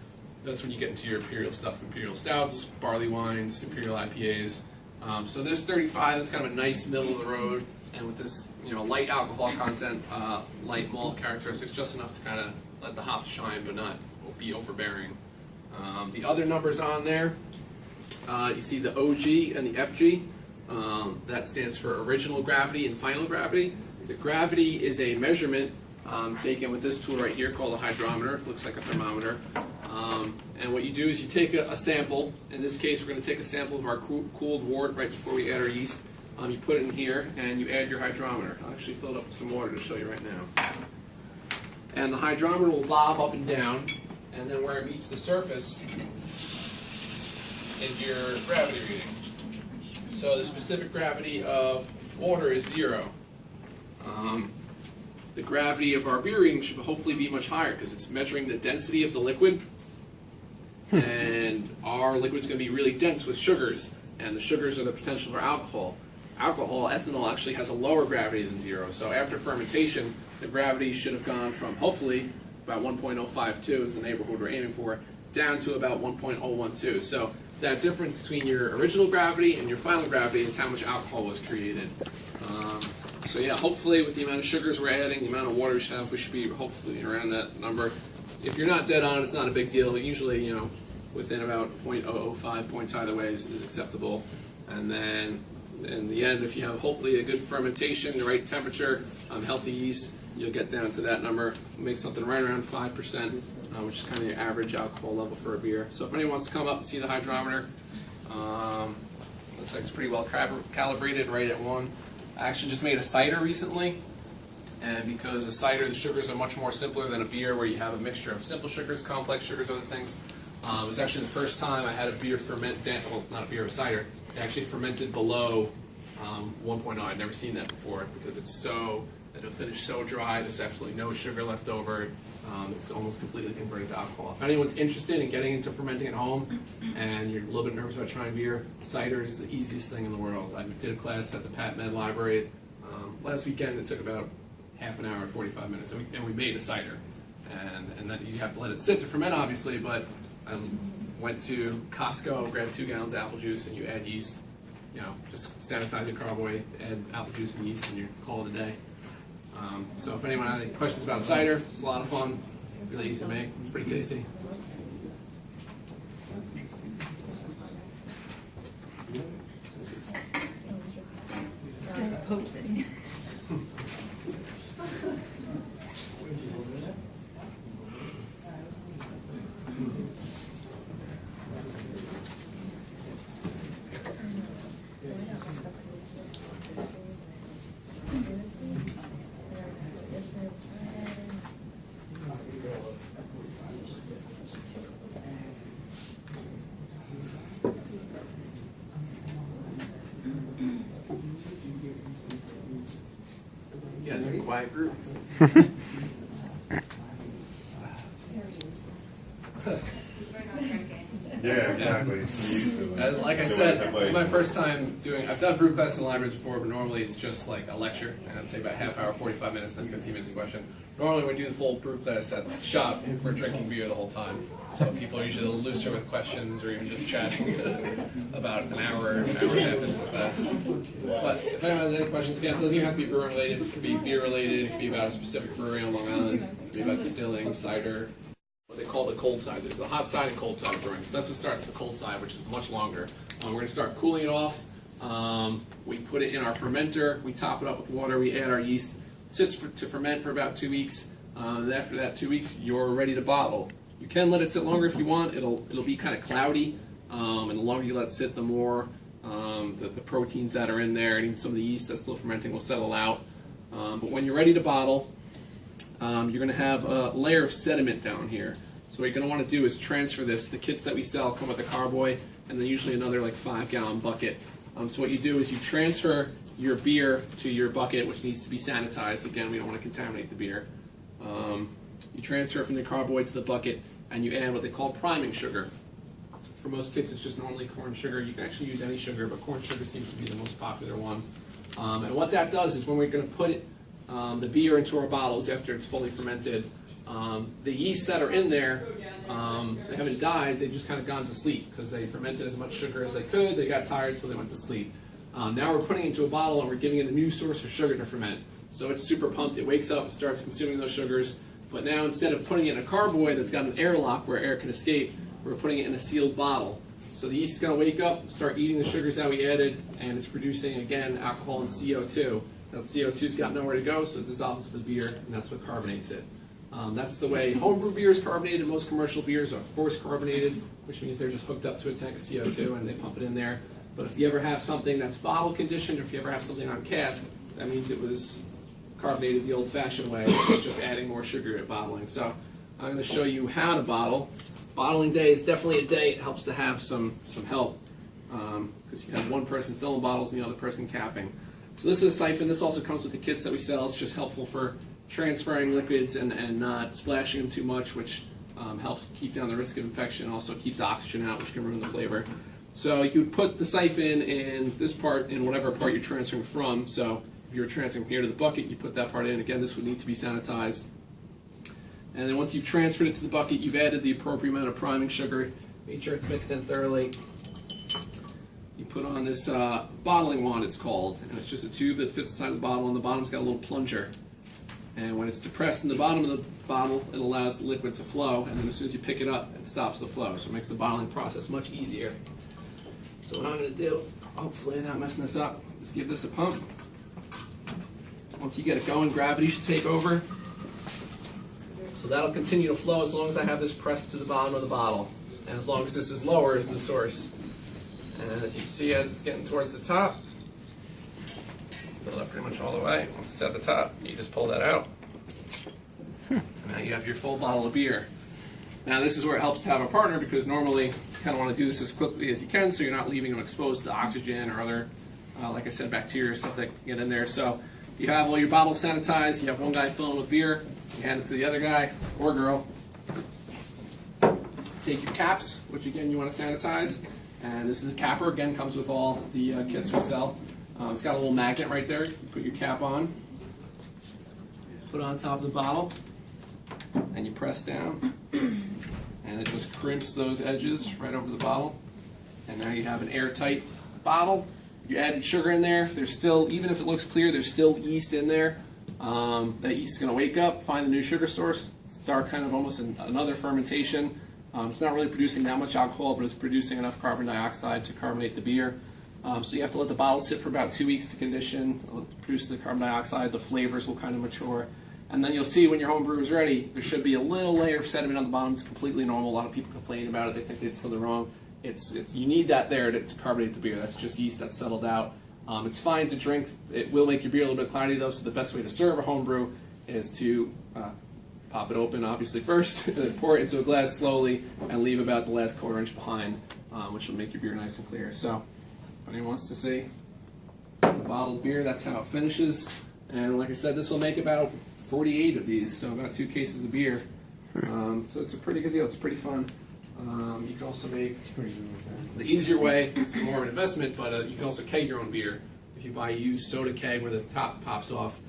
That's when you get into your imperial stuff, imperial stouts, barley wines, imperial IPAs. So this 35, that's kind of a nice middle of the road, and with this, light alcohol content, light malt characteristics, just enough to kind of let the hops shine, but not be overbearing. The other numbers on there, you see the OG and the FG. That stands for original gravity and final gravity. The gravity is a measurement taken with this tool right here called a hydrometer. It looks like a thermometer. And what you do is you take a sample. In this case, we're going to take a sample of our cooled wort right before we add our yeast. You put it in here and you add your hydrometer. I'll actually fill it up with some water to show you right now. And the hydrometer will bob up and down, and then where it meets the surface is your gravity reading. So the specific gravity of water is 0. The gravity of our beer reading should hopefully be much higher because it's measuring the density of the liquid. And our liquid's going to be really dense with sugars, and the sugars are the potential for alcohol. Alcohol, ethanol, actually has a lower gravity than 0. So after fermentation, the gravity should have gone from hopefully about 1.052 is the neighborhood we're aiming for, down to about 1.012. So that difference between your original gravity and your final gravity is how much alcohol was created. So yeah, hopefully with the amount of sugars we're adding, the amount of water we should be hopefully around that number. If you're not dead on, it's not a big deal. Usually, within about 0.005 points either way is acceptable. And then in the end, if you have hopefully a good fermentation, the right temperature, healthy yeast, you'll get down to that number. Make something right around 5%, which is kind of your average alcohol level for a beer. So if anyone wants to come up and see the hydrometer, looks like it's pretty well calibrated, right at 1. I actually just made a cider recently, and because a cider, the sugars are much more simpler than a beer where you have a mixture of simple sugars, complex sugars, other things. It was actually the first time I had a beer not a beer, a cider, it actually fermented below 1.0. I'd never seen that before because it'll finish so dry, there's absolutely no sugar left over. It's almost completely converted to alcohol. If anyone's interested in getting into fermenting at home and you're a little bit nervous about trying beer, cider is the easiest thing in the world. I did a class at the Pat Med Library last weekend. It took about half an hour and 45 minutes, and we made a cider. And then you have to let it sit to ferment, obviously, but I went to Costco, grabbed 2 gallons of apple juice, and you add yeast. Just sanitize your carboy, add apple juice and yeast, and you call it a day. So if anyone has any questions about cider, it's a lot of fun, really easy to make, it's pretty tasty. Posing. You guys are a quiet group. Yeah, exactly. Used to it. And like I The said, ones that it's play. my first time doing. I've done brew class in libraries before, but normally it's just like a lecture, and I'd say about half hour, 45 minutes, then 15 minutes a question. Normally we do the full brew class at the shop for drinking beer the whole time. So people are usually a little looser with questions or even just chatting about an hour and a half into the class. But if anyone has any questions, again, it doesn't even have to be brewer related. It could be beer related. It could be about a specific brewery on Long Island. It could be about distilling, cider. What they call the cold side. There's the hot side and cold side of brewing. So that's what starts the cold side, which is much longer. We're going to start cooling it off. We put it in our fermenter. We top it up with water. We add our yeast. It sits to ferment for about 2 weeks. And after that 2 weeks, you're ready to bottle. You can let it sit longer if you want. It'll be kind of cloudy. And the longer you let it sit, the more the proteins that are in there and even some of the yeast that's still fermenting will settle out. But when you're ready to bottle, you're going to have a layer of sediment down here. So what you're going to want to do is transfer this. The kits that we sell come with a carboy and then usually another like 5-gallon bucket. So what you do is you transfer your beer to your bucket, which needs to be sanitized. Again, we don't want to contaminate the beer. You transfer it from the carboy to the bucket and you add what they call priming sugar. For most kits it's just normally corn sugar. You can actually use any sugar, but corn sugar seems to be the most popular one. And what that does is when we're going to put it the beer into our bottles after it's fully fermented, the yeast that are in there, they haven't died, they've just kind of gone to sleep because they fermented as much sugar as they could, they got tired, so they went to sleep. Now we're putting it into a bottle and we're giving it a new source of sugar to ferment. So it's super pumped, it wakes up and starts consuming those sugars, but now instead of putting it in a carboy that's got an airlock where air can escape, we're putting it in a sealed bottle. So the yeast is going to wake up, start eating the sugars that we added, and it's producing, again, alcohol and CO2. Now, the CO2's got nowhere to go, so it dissolves into the beer, and that's what carbonates it. That's the way homebrew beer is carbonated. Most commercial beers are forced carbonated, which means they're just hooked up to a tank of CO2 and they pump it in there. But if you ever have something that's bottle conditioned, or if you ever have something on cask, that means it was carbonated the old-fashioned way, just adding more sugar at bottling. So I'm going to show you how to bottle. Bottling day is definitely a day. It helps to have some help because you have one person filling bottles and the other person capping. So this is a siphon. This also comes with the kits that we sell. It's just helpful for transferring liquids and not splashing them too much, which helps keep down the risk of infection. Also keeps oxygen out, which can ruin the flavor. So you would put the siphon in this part in whatever part you're transferring from. So if you're transferring from here to the bucket, you put that part in. Again, this would need to be sanitized. And then once you've transferred it to the bucket, you've added the appropriate amount of priming sugar. Make sure it's mixed in thoroughly. You put on this bottling wand, it's called, and it's just a tube that fits inside the bottle, and the bottom's got a little plunger. And when it's depressed in the bottom of the bottle, it allows the liquid to flow, and then as soon as you pick it up, it stops the flow. So it makes the bottling process much easier. So what I'm going to do, hopefully without messing this up, is give this a pump. Once you get it going, gravity should take over. So that'll continue to flow as long as I have this pressed to the bottom of the bottle, and as long as this is lower as the source. And as you can see, as it's getting towards the top, fill it up pretty much all the way. Once it's at the top, you just pull that out. And now you have your full bottle of beer. Now this is where it helps to have a partner, because normally you kind of want to do this as quickly as you can so you're not leaving them exposed to oxygen or other, like I said, bacteria or stuff that can get in there. So you have all your bottles sanitized, you have one guy filling with beer, you hand it to the other guy or girl. Take your caps, which again you want to sanitize. And this is a capper, again, comes with all the kits we sell. It's got a little magnet right there. You put your cap on, put it on top of the bottle, and you press down. And it just crimps those edges right over the bottle. And now you have an airtight bottle. You added sugar in there. There's still, even if it looks clear, there's still yeast in there. That yeast is going to wake up, find a new sugar source, start kind of almost another fermentation. It's not really producing that much alcohol, but it's producing enough carbon dioxide to carbonate the beer. So you have to let the bottle sit for about 2 weeks to condition, produce the carbon dioxide, the flavors will kind of mature. And then you'll see when your home brew is ready, there should be a little layer of sediment on the bottom. It's completely normal. A lot of people complain about it. They think they did something wrong. You need that there to carbonate the beer. That's just yeast that's settled out. It's fine to drink. It will make your beer a little bit cloudy though, so the best way to serve a home brew is to pop it open, obviously, first, and then pour it into a glass slowly, and leave about the last quarter inch behind, which will make your beer nice and clear. So, if anyone wants to see the bottled beer, that's how it finishes. And like I said, this will make about 48 of these, so about 2 cases of beer. So it's a pretty good deal. It's pretty fun. You can also make the easier way. It's more of an investment, but you can also keg your own beer. If you buy a used soda keg where the top pops off,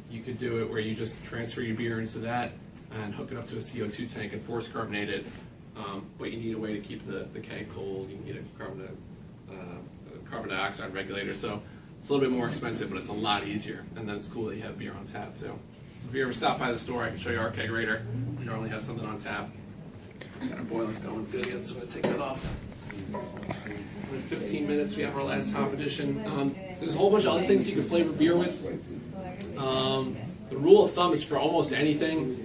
you could do it where you just transfer your beer into that and hook it up to a CO2 tank and force carbonate it. But you need a way to keep the keg cold. You need a carbon dioxide regulator. So it's a little bit more expensive, but it's a lot easier. And then it's cool that you have beer on tap too. So if you ever stop by the store, I can show you our kegerator. We normally have something on tap. Got our boiler going good again, so I'm going to take that off. In 15 minutes, we have our last hop edition. There's a whole bunch of other things you can flavor beer with. The rule of thumb is for almost anything.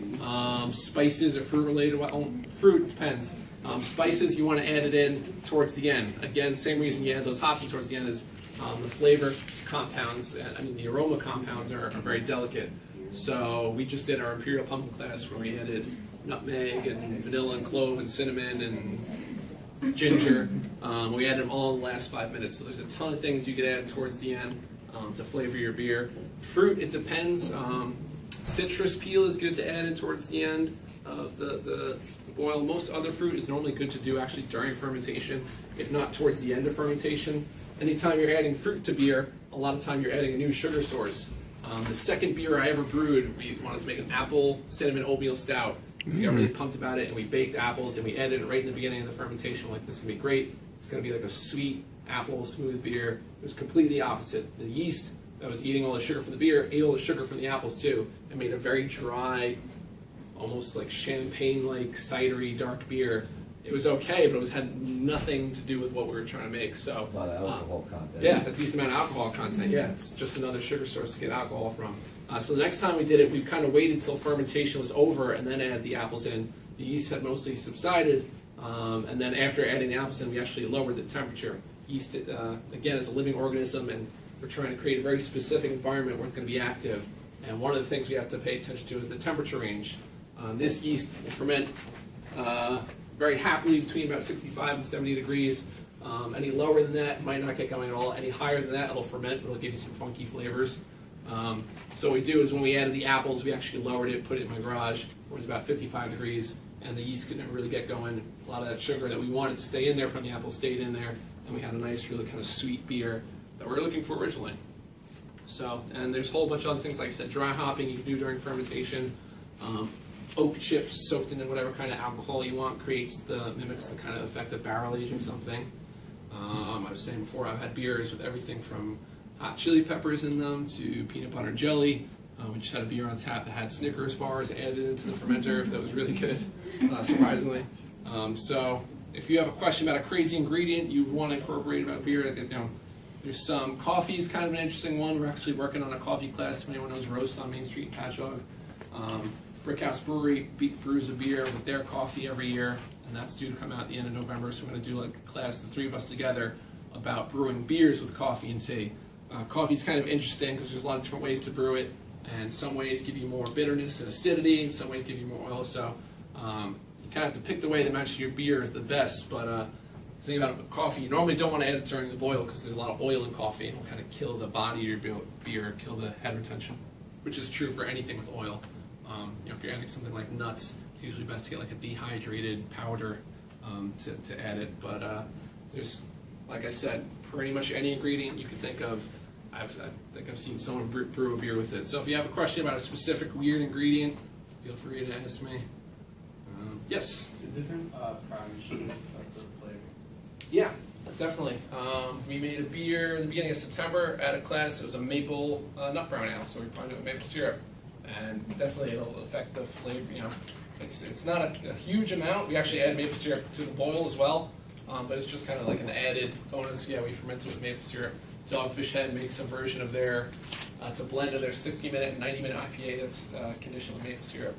Spices or fruit related, well, fruit depends. Spices, you want to add it in towards the end. Again, same reason you add those hops towards the end is the flavor compounds, the aroma compounds are very delicate. So we just did our Imperial Pumpkin class where we added nutmeg and vanilla and clove and cinnamon and ginger. We added them all in the last 5 minutes. So there's a ton of things you could add towards the end to flavor your beer. Fruit, it depends. Citrus peel is good to add in towards the end of the boil. Most other fruit is normally good to do actually during fermentation, if not towards the end of fermentation. Anytime you're adding fruit to beer, a lot of time you're adding a new sugar source. The second beer I ever brewed, we wanted to make an apple cinnamon oatmeal stout. We got really pumped about it, and we baked apples, and we added it right in the beginning of the fermentation. Like, this is going to be great. It's going to be like a sweet apple smooth beer. It was completely opposite. The yeast that was eating all the sugar from the beer ate all the sugar from the apples too, and made a very dry, almost like champagne-like cidery dark beer. It was okay, but it had nothing to do with what we were trying to make. So A lot of alcohol content. yeah, a decent amount of alcohol content. Yeah, it's just another sugar source to get alcohol from. So the next time we did it, we kind of waited till fermentation was over and then added the apples in. The yeast had mostly subsided, and then after adding the apples in, we actually lowered the temperature. Yeast, again, is a living organism, and we're trying to create a very specific environment where it's going to be active. And one of the things we have to pay attention to is the temperature range. This yeast will ferment very happily between about 65 and 70 degrees. Any lower than that, it might not get going at all. Any higher than that, it'll ferment, but it'll give you some funky flavors. So what we do is when we added the apples, we actually lowered it, put it in my garage, where it was about 55 degrees, and the yeast could never really get going. A lot of that sugar that we wanted to stay in there from the apples stayed in there, and we had a nice, really kind of sweet beer that we were looking for originally. So, and there's a whole bunch of other things, like I said, dry hopping you can do during fermentation. Oak chips soaked in whatever kind of alcohol you want mimics the kind of effect of barrel aging something. I was saying before, I've had beers with everything from hot chili peppers in them to peanut butter and jelly. We just had a beer on tap that had Snickers bars added into the fermenter that was really good, surprisingly. So if you have a question about a crazy ingredient you want to incorporate about beer, there's some coffee is kind of an interesting one. We're actually working on a coffee class. If anyone knows Roast on Main Street in Patchogue. Brickhouse Brewery brews a beer with their coffee every year, and that's due to come out at the end of November. So we're going to do like a class, the three of us together, about brewing beers with coffee and tea. Coffee's kind of interesting because there's a lot of different ways to brew it, and some ways give you more bitterness and acidity, and some ways give you more oil. So you kind of have to pick the way that matches your beer the best. But the thing about coffee, you normally don't want to add it during the boil because there's a lot of oil in coffee, and it will kind of kill the body of your beer, kill the head retention, which is true for anything with oil. If you're adding something like nuts, it's usually best to get like a dehydrated powder to add it. But there's, like I said, pretty much any ingredient you can think of. I think I've seen someone brew a beer with it. So if you have a question about a specific weird ingredient, feel free to ask me. Yes? The different browing machines affect the flavor? Yeah, definitely. We made a beer in the beginning of September at a class. It was a maple nut brown ale, so we probably doing maple syrup. And definitely it'll affect the flavor. It's not a huge amount. We actually add maple syrup to the boil as well, but it's just kind of like an added bonus. Yeah, we ferment it with maple syrup. Dogfish Head makes a version of their, it's a blend of their 60-minute and 90-minute IPA that's conditioned with maple syrup.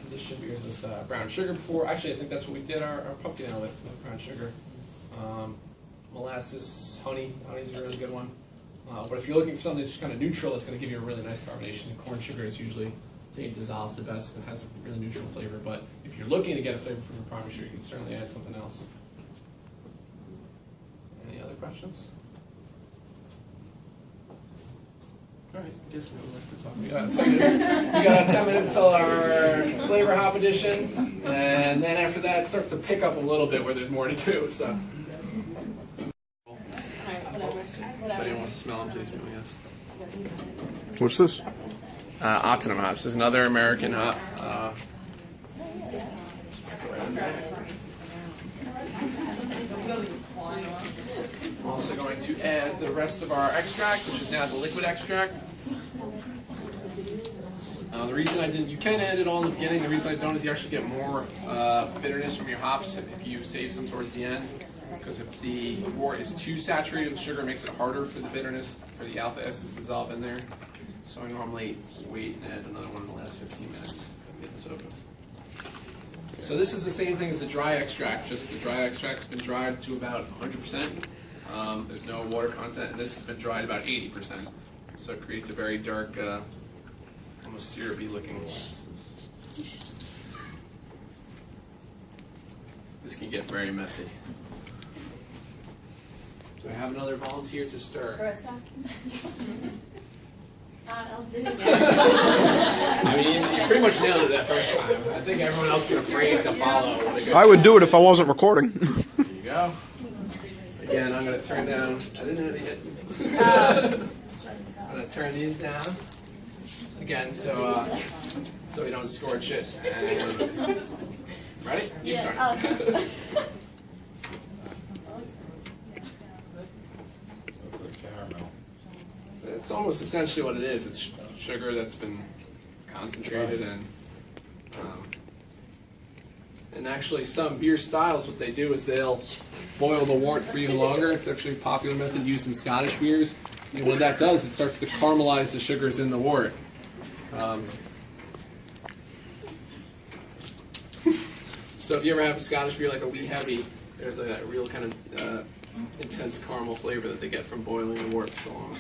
Conditioned beers with brown sugar before. Actually, I think that's what we did our pumpkin ale with brown sugar. Molasses, honey. Honey's a really good one. But if you're looking for something that's just kind of neutral, it's going to give you a really nice carbonation. Corn sugar is usually, I think it dissolves the best and has a really neutral flavor. But if you're looking to get a flavor from your primary sugar, you can certainly add something else. Any other questions? All right, I guess we have left to talk. We got 10 minutes till our flavor flavor hop addition, and then after that it starts to pick up a little bit where there's more to do. So, if anyone wants to smell them, please give me a yes. What's this? Ottenham hops. This is another American hop. I'm also going to add the rest of our extract, which is now the liquid extract. The reason I didn't, you can add it all in the beginning. The reason I don't is you actually get more bitterness from your hops if you save some towards the end. Because if the wort is too saturated with sugar, it makes it harder for the bitterness, for the alpha acids to dissolve in there. So I normally wait and add another one in the last 15 minutes to get this open. So this is the same thing as the dry extract, just the dry extract's been dried to about 100%. There's no water content, and this has been dried about 80%. So it creates a very dark, almost syrupy looking. This can get very messy. Do I have another volunteer to stir? I'll do it. I mean, you pretty much nailed it that first time. I think everyone else is afraid to follow. I would do it if I wasn't recording. There you go. Again, I'm going to turn down. I didn't have it yet. I'm going to turn these down. Again, so we don't scorch it. And ready? You start. It's almost essentially what it is. It's sugar that's been concentrated and actually some beer styles, what they do is they'll boil the wort for even longer. It's actually a popular method used in Scottish beers. And what that does, it starts to caramelize the sugars in the wort. So if you ever have a Scottish beer like a wee heavy, there's a real kind of intense caramel flavor that they get from boiling the wort for so long.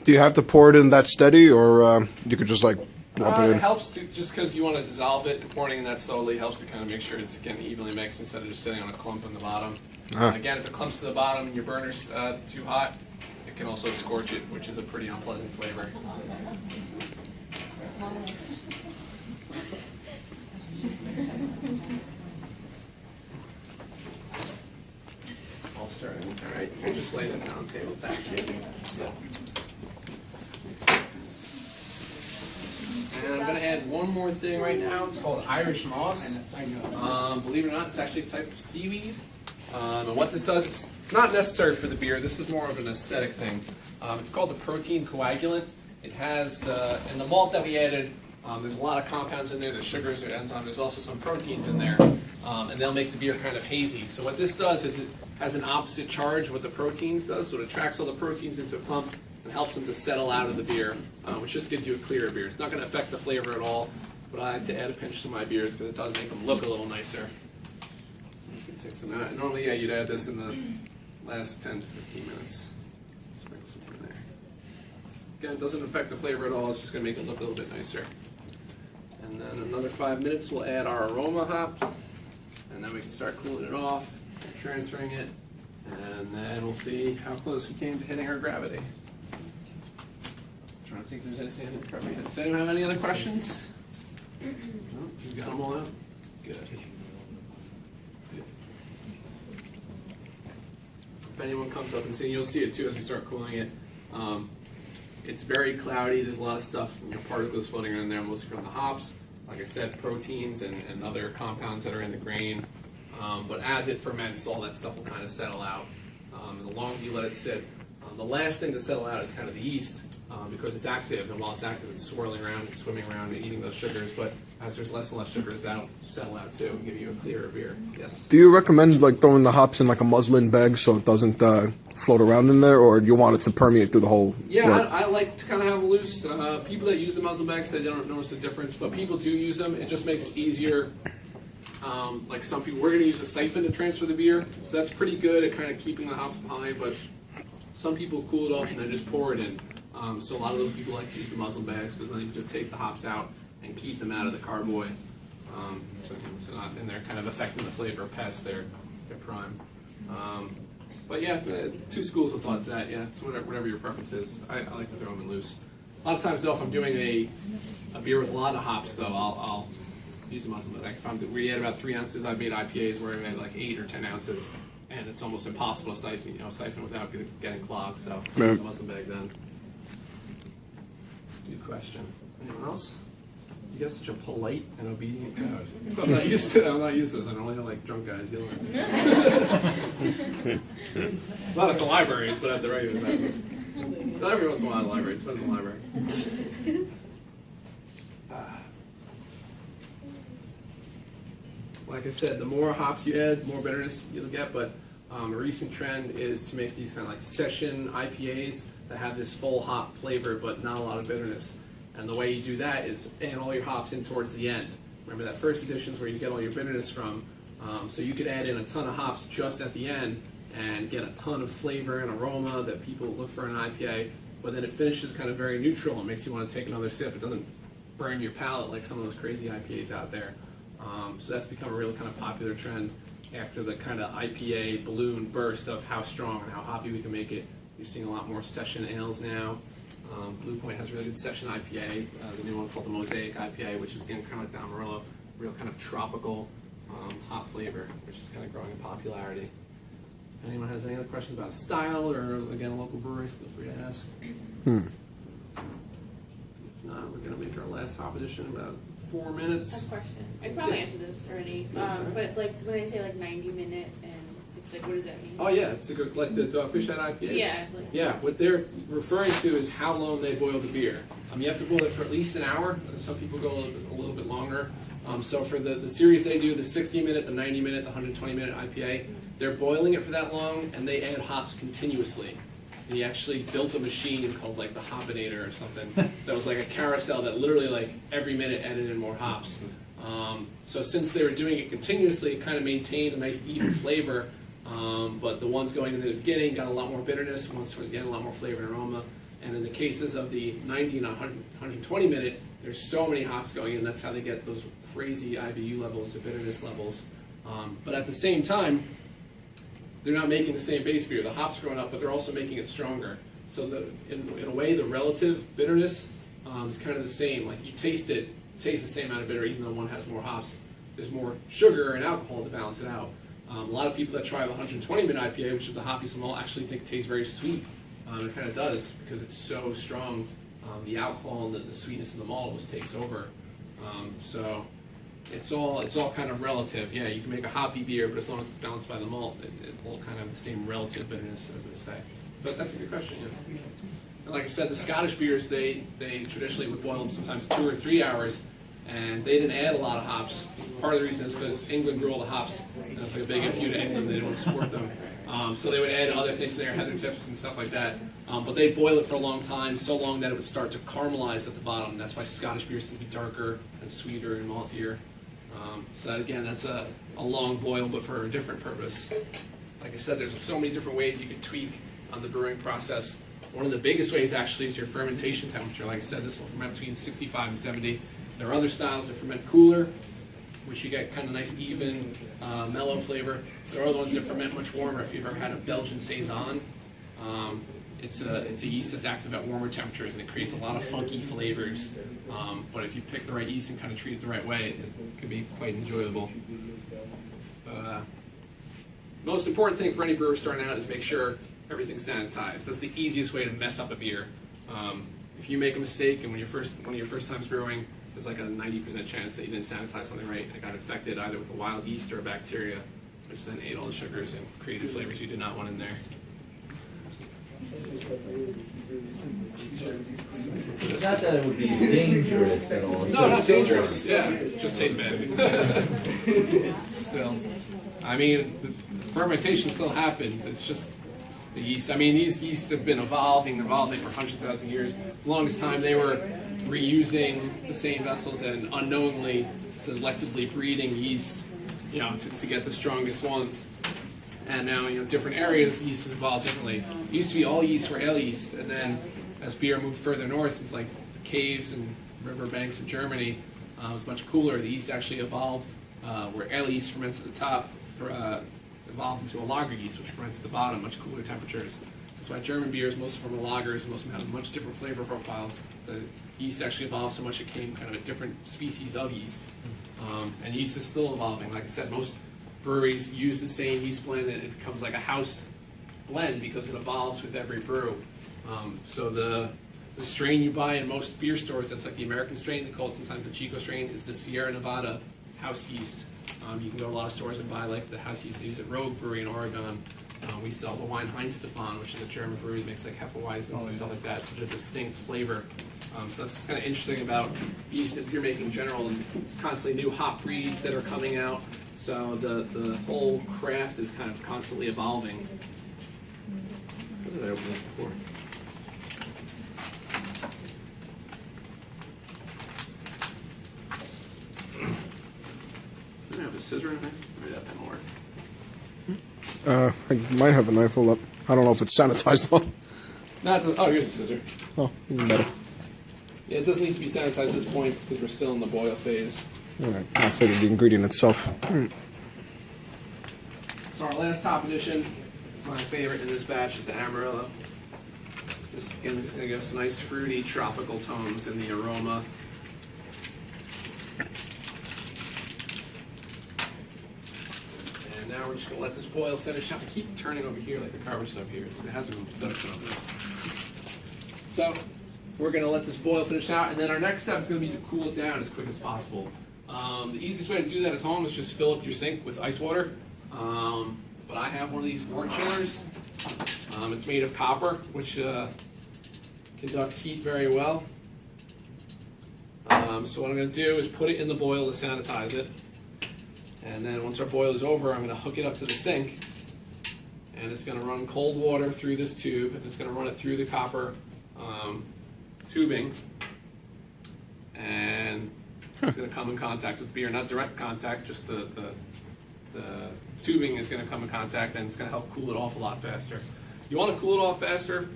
Do you have to pour it in that steady, or you could just like lump it It in? helps to, just because you want to dissolve it, and pouring in that slowly helps to kind of make sure it's getting evenly mixed instead of just sitting on a clump in the bottom. Again, if it clumps to the bottom and your burner's too hot, it can also scorch it, which is a pretty unpleasant flavor. All starting. All right, you can just lay that down on the table back here. And I'm going to add one more thing right now. It's called Irish moss. Believe it or not, it's actually a type of seaweed. And what this does, it's not necessary for the beer. This is more of an aesthetic thing. It's called the protein coagulant. It has in the malt that we added, there's a lot of compounds in there. There's sugars, there's enzymes. There's also some proteins in there. And they'll make the beer kind of hazy. So what this does is it has an opposite charge what the proteins does. So it attracts all the proteins into a clump and helps them to settle out of the beer, which just gives you a clearer beer. It's not going to affect the flavor at all, but I like to add a pinch to my beers because it does make them look a little nicer. Take some out. Normally, yeah, you'd add this in the last 10 to 15 minutes. Sprinkle some in there. Again, it doesn't affect the flavor at all. It's just going to make it look a little bit nicer. And then another 5 minutes, we'll add our aroma hop, and then we can start cooling it off, transferring it, and then we'll see how close we came to hitting our gravity. Trying to think if there's anything I didn't cover yet. Does anyone have any other questions? No? You got them all out? Good. If anyone comes up and sees, you'll see it too as we start cooling it. It's very cloudy. There's a lot of stuff, particles floating around there, mostly from the hops. Like I said, proteins and other compounds that are in the grain. But as it ferments, all that stuff will kind of settle out. And the longer you let it sit, the last thing to settle out is kind of the yeast, because it's active, and while it's active, it's swirling around and swimming around and eating those sugars. But as there's less and less sugars, that'll settle out too and give you a clearer beer. Yes. Do you recommend like throwing the hops in like a muslin bag so it doesn't float around in there, or do you want it to permeate through the whole? Yeah, I like to kind of have a loose. People that use the muslin bags, they don't notice the difference, but people do use them. It just makes it easier. Like some people, we're going to use a siphon to transfer the beer, so that's pretty good at kind of keeping the hops behind, but some people cool it off and then just pour it in. So a lot of those people like to use the muslin bags because then you can just take the hops out and keep them out of the carboy. So not, and they're kind of affecting the flavor past their prime. But yeah, two schools of thought to that. Yeah, it's whatever your preference is. I like to throw them in loose. A lot of times though, if I'm doing a beer with a lot of hops though, I'll use them as like if we had about 3 ounces. I've made IPAs where I had like 8 or 10 ounces, and it's almost impossible to siphon without getting clogged. So I wasn't big then. Good question. Anyone else? You guys are such a polite and obedient crowd. I'm not used to this. I only like drunk guys yelling. Not at the libraries, but at the regular classes. Every once in a while at the library. It depends on the library. Like I said, the more hops you add, the more bitterness you'll get, but a recent trend is to make these kind of like session IPAs that have this full hop flavor but not a lot of bitterness. And the way you do that is add all your hops in towards the end. Remember that first edition is where you get all your bitterness from. So you could add in a ton of hops just at the end and get a ton of flavor and aroma that people look for in an IPA, but then it finishes kind of very neutral and makes you want to take another sip. It doesn't burn your palate like some of those crazy IPAs out there. So that's become a real kind of popular trend after the kind of IPA balloon burst of how strong and how hoppy we can make it. You're seeing a lot more session ales now. Blue Point has a really good session IPA, the new one called the Mosaic IPA, which is again kind of like the Amarillo, real kind of tropical hop flavor, which is kind of growing in popularity. If anyone has any other questions about a style or again a local brewery, feel free to ask. If not, we're going to make our last hop edition in about 4 minutes. I have a question. I probably answered this already, but like when they say like 90-minute and like what does that mean? Oh yeah, it's a good like the Dogfish Head IPA. Yeah. Yeah, what they're referring to is how long they boil the beer. You have to boil it for at least an hour. Some people go a little bit longer. So for the series they do, the 60-minute, the 90-minute, the 120-minute IPA, they're boiling it for that long, and they add hops continuously. He actually built a machine called like the Hopinator or something that was like a carousel that literally like every minute added in more hops. So since they were doing it continuously, it kind of maintained a nice even flavor. But the ones going in the beginning got a lot more bitterness, ones towards the end a lot more flavor and aroma. And in the cases of the 90 and 120 minute, there's so many hops going in, that's how they get those crazy IBU levels, the bitterness levels. But at the same time, they're not making the same base beer. The hops are going up, but they're also making it stronger. So in a way, the relative bitterness is kind of the same. Like you taste it, it tastes the same amount of bitter, even though one has more hops. There's more sugar and alcohol to balance it out. A lot of people that try the 120-minute IPA, which is the hoppiest malt, actually think it tastes very sweet. It kind of does because it's so strong. The alcohol and the sweetness of the malt just takes over. So it's all kind of relative. Yeah, you can make a hoppy beer, but as long as it's balanced by the malt, it will kind of have the same relative bitterness, as they say. But that's a good question. Yeah. And like I said, the Scottish beers they traditionally would boil them sometimes 2 or 3 hours. And they didn't add a lot of hops. Part of the reason is because England grew all the hops, and it's like a big fu to England. They didn't want to support them, so they would add other things there, heather tips and stuff like that. But they boil it for a long time, so long that it would start to caramelize at the bottom. That's why Scottish beers tend to be darker and sweeter and maltier. So that, again, that's a long boil, but for a different purpose. Like I said, there's so many different ways you can tweak on the brewing process. One of the biggest ways actually is your fermentation temperature. Like I said, this will ferment between 65 and 70. There are other styles that ferment cooler, which you get kind of nice, even, mellow flavor. There are other ones that ferment much warmer. If you've ever had a Belgian Saison, it's a yeast that's active at warmer temperatures, and it creates a lot of funky flavors. But if you pick the right yeast and kind of treat it the right way, it can be quite enjoyable. Most important thing for any brewer starting out is make sure everything's sanitized. That's the easiest way to mess up a beer. If you make a mistake, and one of your first times brewing, there's like a 90% chance that you didn't sanitize something right and it got infected either with a wild yeast or a bacteria, which then ate all the sugars and created flavors you did not want in there. Not that it would be dangerous at all. No, not dangerous. Yeah, it just tastes bad. Still, I mean, the fermentation still happened. It's just the yeast. I mean, these yeasts have been evolving for hundreds of thousands of years. The longest time they were reusing the same vessels and unknowingly, selectively breeding yeast, to get the strongest ones. And now, different areas, yeast has evolved differently. It used to be all yeast were ale yeast, and then as beer moved further north, it's like the caves and river banks of Germany, it was much cooler. The yeast actually evolved where ale yeast ferments at the top evolved into a lager yeast, which ferments at the bottom, much cooler temperatures. That's why German beers, most of them are lagers, most of them have a much different flavor profile. The yeast actually evolved so much it came kind of a different species of yeast. And yeast is still evolving. Like I said, most breweries use the same yeast blend, and it becomes like a house blend because it evolves with every brew. So the strain you buy in most beer stores, that's like the American strain, they call it sometimes the Chico strain, is the Sierra Nevada house yeast. You can go to a lot of stores and buy like the house yeast they use at Rogue Brewery in Oregon. We sell the wine Heinz-Stefan, which is a German brewery that makes like Hefeweizens and stuff like that. It's such a distinct flavor. So that's what's kind of interesting about yeast and beer making in general. And there's constantly new hop breeds that are coming out. So the whole craft is kind of constantly evolving. How did I open this before? Do I have a scissor and a knife? Maybe that didn't work. I might have a knife. Hold up. I don't know if it's sanitized though. Oh, here's a scissor. Oh, even better. Yeah, it doesn't need to be sanitized at this point because we're still in the boil phase. Alright, I figured the ingredient itself. So our last top addition, my favorite in this batch, is the Amarillo. This again is going to give us nice fruity tropical tones in the aroma. And now we're just going to let this boil finish. I have to keep turning over here like the cartridge is up here. It hasn't moved. So we're going to let this boil finish out, and then our next step is going to be to cool it down as quick as possible. The easiest way to do that is almost just fill up your sink with ice water. But I have one of these wort chillers. It's made of copper, which conducts heat very well. So what I'm going to do is put it in the boil to sanitize it. And then once our boil is over, I'm going to hook it up to the sink. And it's going to run cold water through this tube, and it's going to run it through the copper tubing. And it's going to come in contact with the beer, not direct contact, just the tubing is going to come in contact, and it's going to help cool it off a lot faster. You want to cool it off faster,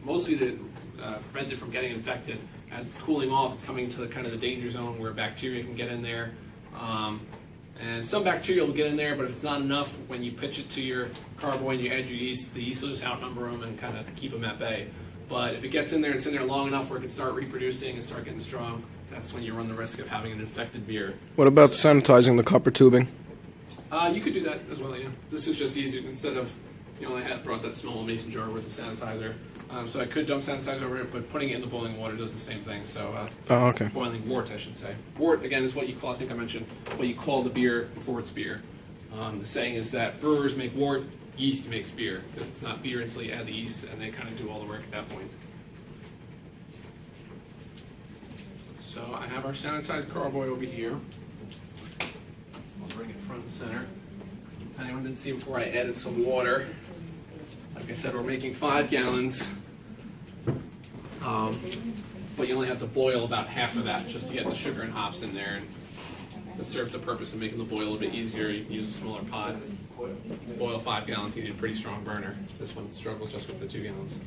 mostly to prevent it from getting infected. As it's cooling off, it's coming to kind of the danger zone where bacteria can get in there. And some bacteria will get in there, but if it's not enough, when you pitch it to your carboy and you add your yeast, the yeast will just outnumber them and kind of keep them at bay. But if it gets in there, it's in there long enough where it can start reproducing and start getting strong. That's when you run the risk of having an infected beer. What about sanitizing the copper tubing? You could do that as well, yeah. This is just easier. Instead of, I had brought that small mason jar worth of sanitizer. So I could dump sanitizer over it, but putting it in the boiling water does the same thing. So, okay. Boiling wort, I should say. Wort, again, is what you call, I think I mentioned, what you call the beer before it's beer. The saying is that brewers make wort, yeast makes beer, because it's not beer until you add the yeast, and they kind of do all the work at that point. So I have our sanitized carboy over here. I'll bring it front and center. If anyone didn't see before, I added some water. Like I said, we're making 5 gallons. But you only have to boil about half of that just to get the sugar and hops in there. And that serves the purpose of making the boil a bit easier. You can use a smaller pot. Boil 5 gallons, you need a pretty strong burner. This one struggles just with the 2 gallons.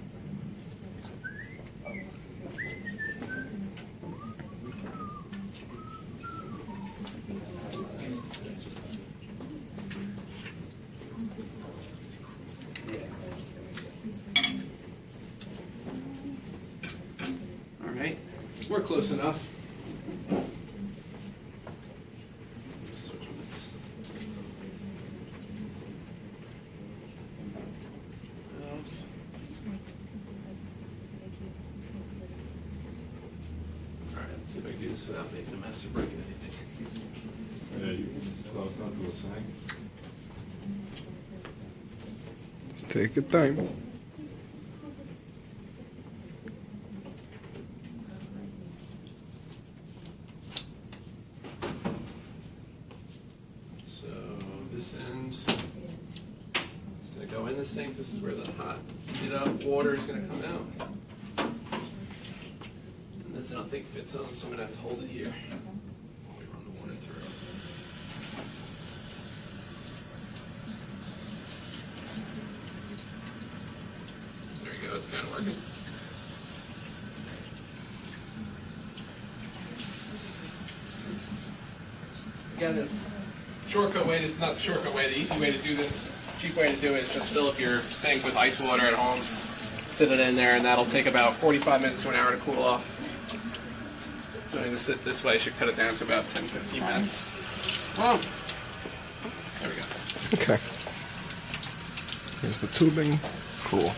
We're close enough. Switch on this. Alright, let's see if I can do this without making a mess or breaking anything. Yeah, you close enough to the sink. Just take your time. Sink. This is where the hot heated up water is going to come out. And this I don't think fits on, so I'm going to have to hold it here while we run the water through. There you go, it's kind of working. Again, the shortcut way, not the shortcut way, the easy way to do this cheap way to do it is just fill up your sink with ice water at home, sit it in there, and that'll take about 45 minutes to an hour to cool off. Doing this way should cut it down to about 10-15 minutes. Well, there we go. Okay. Here's the tubing. Cool.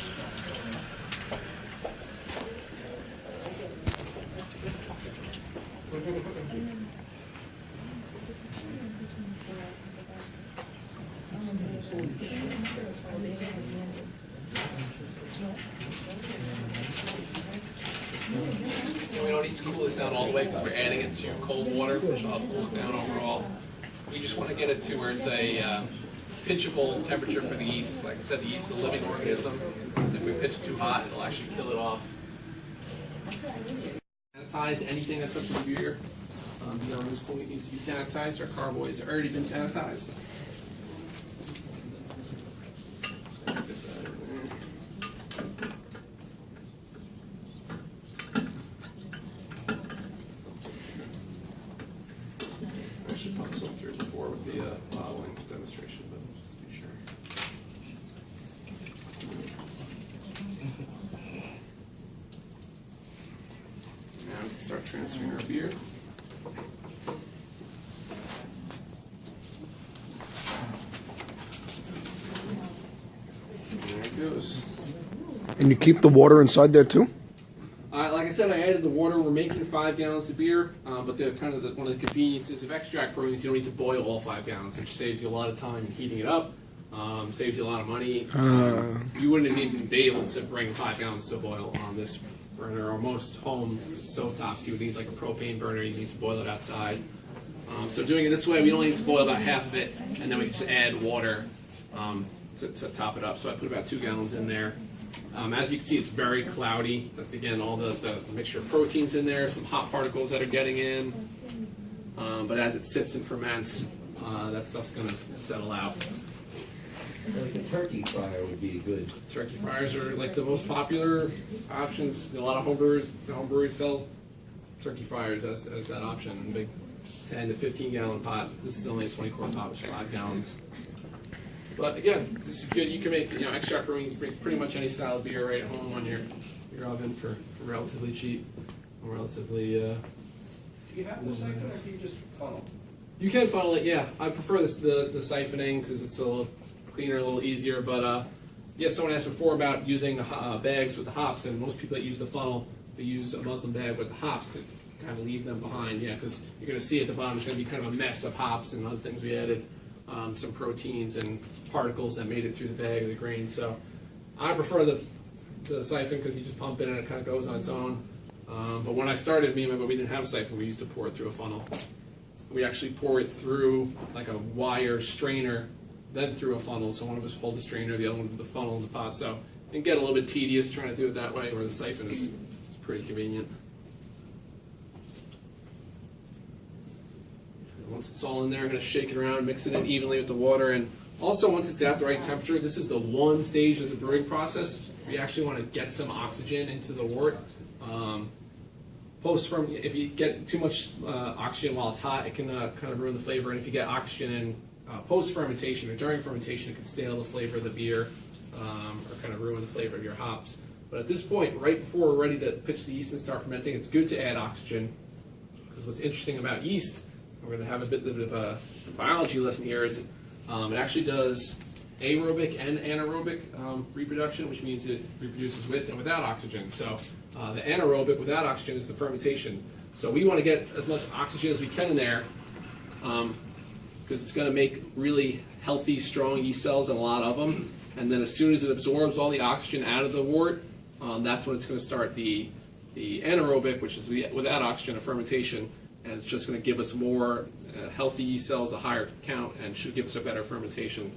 And we don't need to cool this down all the way because we're adding it to cold water, which will help cool it down overall. We just want to get it to where it's a pitchable temperature for the yeast. Like I said, the yeast is a living organism. If we pitch it too hot, it'll actually kill it off. Sanitize anything that's up to the beer. Beyond this point, it needs to be sanitized. Our carboys have already been sanitized. I should pump some through before with the bottling demonstration, but just to be sure. Now we can start transferring our beer. There it goes. And you keep the water inside there too? Like I said, I added the water. We're making 5 gallons of beer, but one of the conveniences of extract brewing is you don't need to boil all 5 gallons, which saves you a lot of time heating it up, saves you a lot of money. You wouldn't even be able to bring 5 gallons to a boil on this burner, or most home stovetops. You would need like a propane burner. You need to boil it outside. So doing it this way, we only need to boil about half of it, and then we just add water to top it up. So I put about 2 gallons in there. As you can see, it's very cloudy. That's again all the mixture of proteins in there, some hot particles that are getting in. But as it sits and ferments, that stuff's going to settle out. Like a turkey fryer would be good. Turkey fryers are like the most popular options. A lot of home breweries sell turkey fryers as that option. A big 10 to 15 gallon pot. This is only a 20-quart pot, which is 5 gallons. But again, this is good. You can make extract brewing. You can make pretty much any style of beer right at home on your oven for relatively cheap, relatively. Do you have the siphon, or do you just funnel? You can funnel it, yeah. I prefer the siphoning because it's a little cleaner, a little easier. But yeah, someone asked before about using bags with the hops, and most people that use the funnel, they use a muslin bag with the hops to kind of leave them behind. Yeah, because you're going to see at the bottom it's going to be kind of a mess of hops and other things we added. Some proteins and particles that made it through the bag, the grains. So I prefer the siphon because you just pump it and it kind of goes on its own. But when I started, me and my brother, we didn't have a siphon. We used to pour it through a funnel. We actually pour it through like a wire strainer, then through a funnel. So one of us hold the strainer, the other one with the funnel in the pot. So it can get a little bit tedious trying to do it that way, where the siphon is pretty convenient. Once it's all in there, I'm going to shake it around, mix it in evenly with the water, and also once it's at the right temperature, this is the one stage of the brewing process where you actually want to get some oxygen into the wort. If you get too much oxygen while it's hot, it can kind of ruin the flavor, and if you get oxygen in post-fermentation or during fermentation, it can stale the flavor of the beer or kind of ruin the flavor of your hops. But at this point, right before we're ready to pitch the yeast and start fermenting, it's good to add oxygen, because what's interesting about yeast, we're going to have a bit of a biology lesson here, is it actually does aerobic and anaerobic reproduction, which means it reproduces with and without oxygen. So the anaerobic without oxygen is the fermentation. So we want to get as much oxygen as we can in there because it's going to make really healthy, strong yeast cells, and a lot of them. And then as soon as it absorbs all the oxygen out of the wort, that's when it's going to start the anaerobic, which is without oxygen, a fermentation. And it's just going to give us more healthy yeast cells, a higher count, and should give us a better fermentation,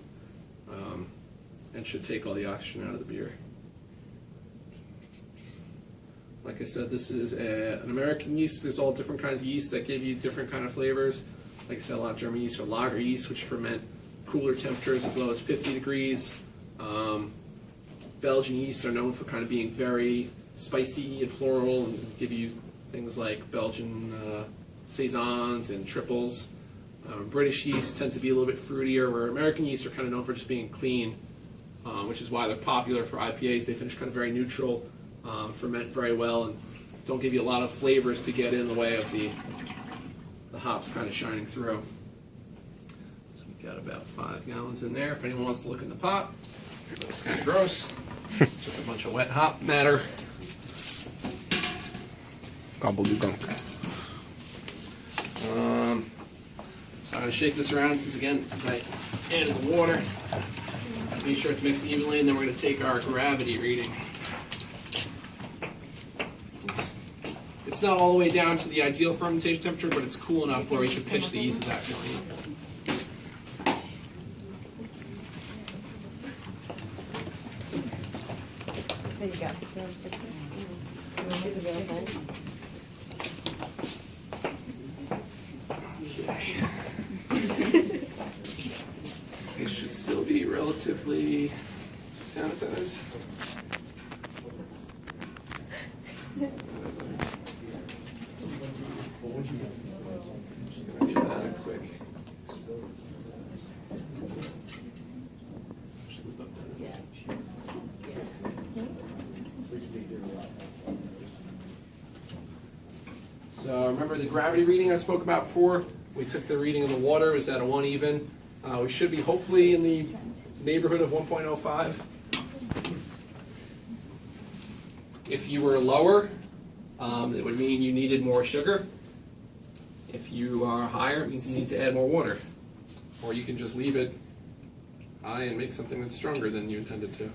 and should take all the oxygen out of the beer. Like I said, this is an American yeast. There's all different kinds of yeast that give you different kind of flavors. Like I said, a lot of German yeast or lager yeast, which ferment cooler temperatures as low as 50 degrees. Belgian yeast are known for kind of being very spicy and floral and give you things like Belgian saisons and triples. British yeasts tend to be a little bit fruitier, where American yeasts are kind of known for just being clean, which is why they're popular for IPAs. They finish kind of very neutral, ferment very well, and don't give you a lot of flavors to get in the way of the hops kind of shining through. So we've got about 5 gallons in there. If anyone wants to look in the pot, it's kind of gross. Just a bunch of wet hop matter. Gobbledygunk. So I'm going to shake this around since I added the water. Make sure it's mixed evenly, and then we're going to take our gravity reading. It's not all the way down to the ideal fermentation temperature, but it's cool enough where we should pitch the yeast without killing it. There you go. It should still be relatively sanitized. Just gonna give that a quick. So remember the gravity reading I spoke about before? We took the reading of the water, it was at a 1 even. We should be hopefully in the neighborhood of 1.05. If you were lower, it would mean you needed more sugar. If you are higher, it means you need to add more water. Or you can just leave it high and make something that's stronger than you intended to.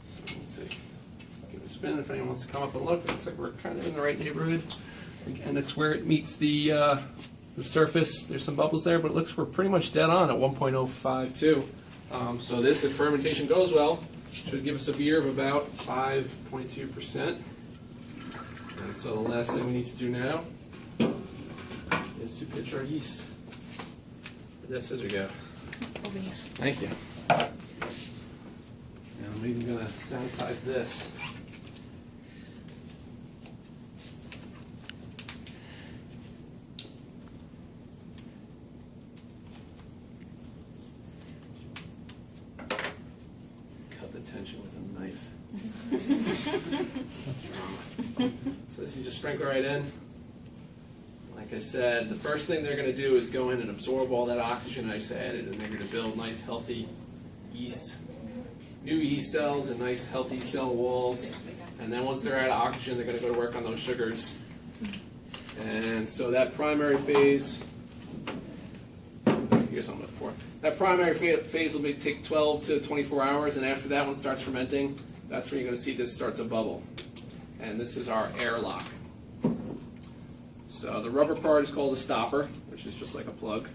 So let's see. Give it a spin if anyone wants to come up and look. It looks like we're kind of in the right neighborhood. And it's where it meets the surface. There's some bubbles there, but it looks we're pretty much dead on at 1.052. So this, if fermentation goes well, should give us a beer of about 5.2%. And so the last thing we need to do now is to pitch our yeast. Where'd that scissor go? Thank you. And I'm even going to sanitize this. Tension with a knife. So this you just sprinkle right in. Like I said, the first thing they're going to do is go in and absorb all that oxygen I just added, and they're going to build nice healthy yeast, new yeast cells and nice healthy cell walls. And then once they're out of oxygen, they're going to go to work on those sugars. And so that primary phase, here's what I'm looking for. That primary phase will take 12 to 24 hours, and after that one starts fermenting, that's when you're going to see this start to bubble. And this is our airlock. So the rubber part is called a stopper, which is just like a plug.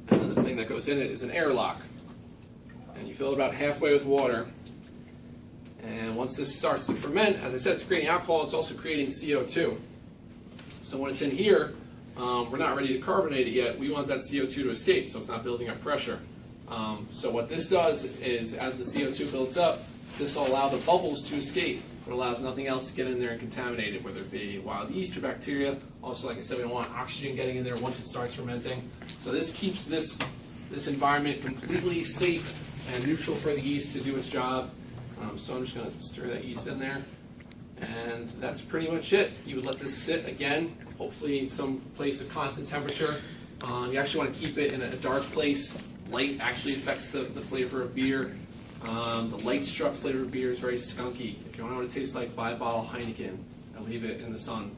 And then the thing that goes in it is an airlock. And you fill it about halfway with water. And once this starts to ferment, as I said, it's creating alcohol, it's also creating CO2. So when it's in here, we're not ready to carbonate it yet. We want that CO2 to escape, so it's not building up pressure. So what this does is, as the CO2 builds up, this will allow the bubbles to escape. It allows nothing else to get in there and contaminate it, whether it be wild yeast or bacteria. Also, like I said, we don't want oxygen getting in there once it starts fermenting. So this keeps this environment completely safe and neutral for the yeast to do its job. So I'm just going to stir that yeast in there. And that's pretty much it. You would let this sit again, hopefully in some place of constant temperature. You actually want to keep it in a dark place. Light actually affects the flavor of beer. The light struck flavor of beer is very skunky. If you want to know what it tastes like, buy a bottle of Heineken and leave it in the sun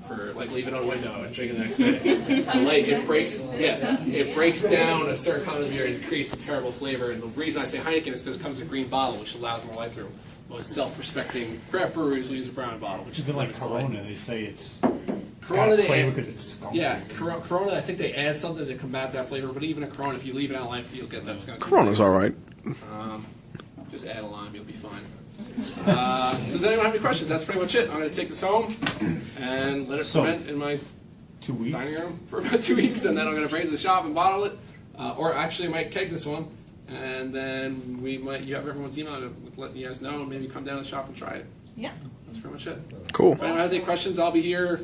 for, like, leave it on a window and drink it the next day. The light, it breaks down a certain kind of beer and creates a terrible flavor. And the reason I say Heineken is because it comes in a green bottle, which allows more light through. Most self-respecting craft breweries will use a brown bottle, which is Even like Corona, they say it's Corona, they flavor add, because it's skunky. yeah, Corona, I think they add something to combat that flavor, but even a Corona, if you leave it out live, you'll get that skunk. Corona's all right. Just add a lime, you'll be fine. So does anyone have any questions? That's pretty much it. I'm going to take this home and let it ferment in my 2 weeks. dining room for about 2 weeks, and then I'm going to bring it to the shop and bottle it. Or actually, I might keg this one, and then you have everyone's email to let you guys know, and maybe come down to the shop and try it. Yeah. That's pretty much it. Cool. If anyone has any questions, I'll be here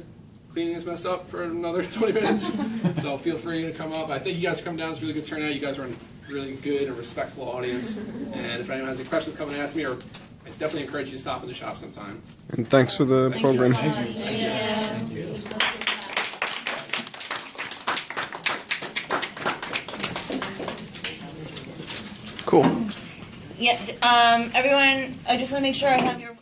cleaning this mess up for another 20 minutes. So feel free to come up. I think you guys come down. It's a really good turnout. You guys are a really good and respectful audience. And if anyone has any questions, come and ask me, or I definitely encourage you to stop in the shop sometime. And thanks for the Thank program. you. Cool. Yeah, everyone, I just want to make sure I have your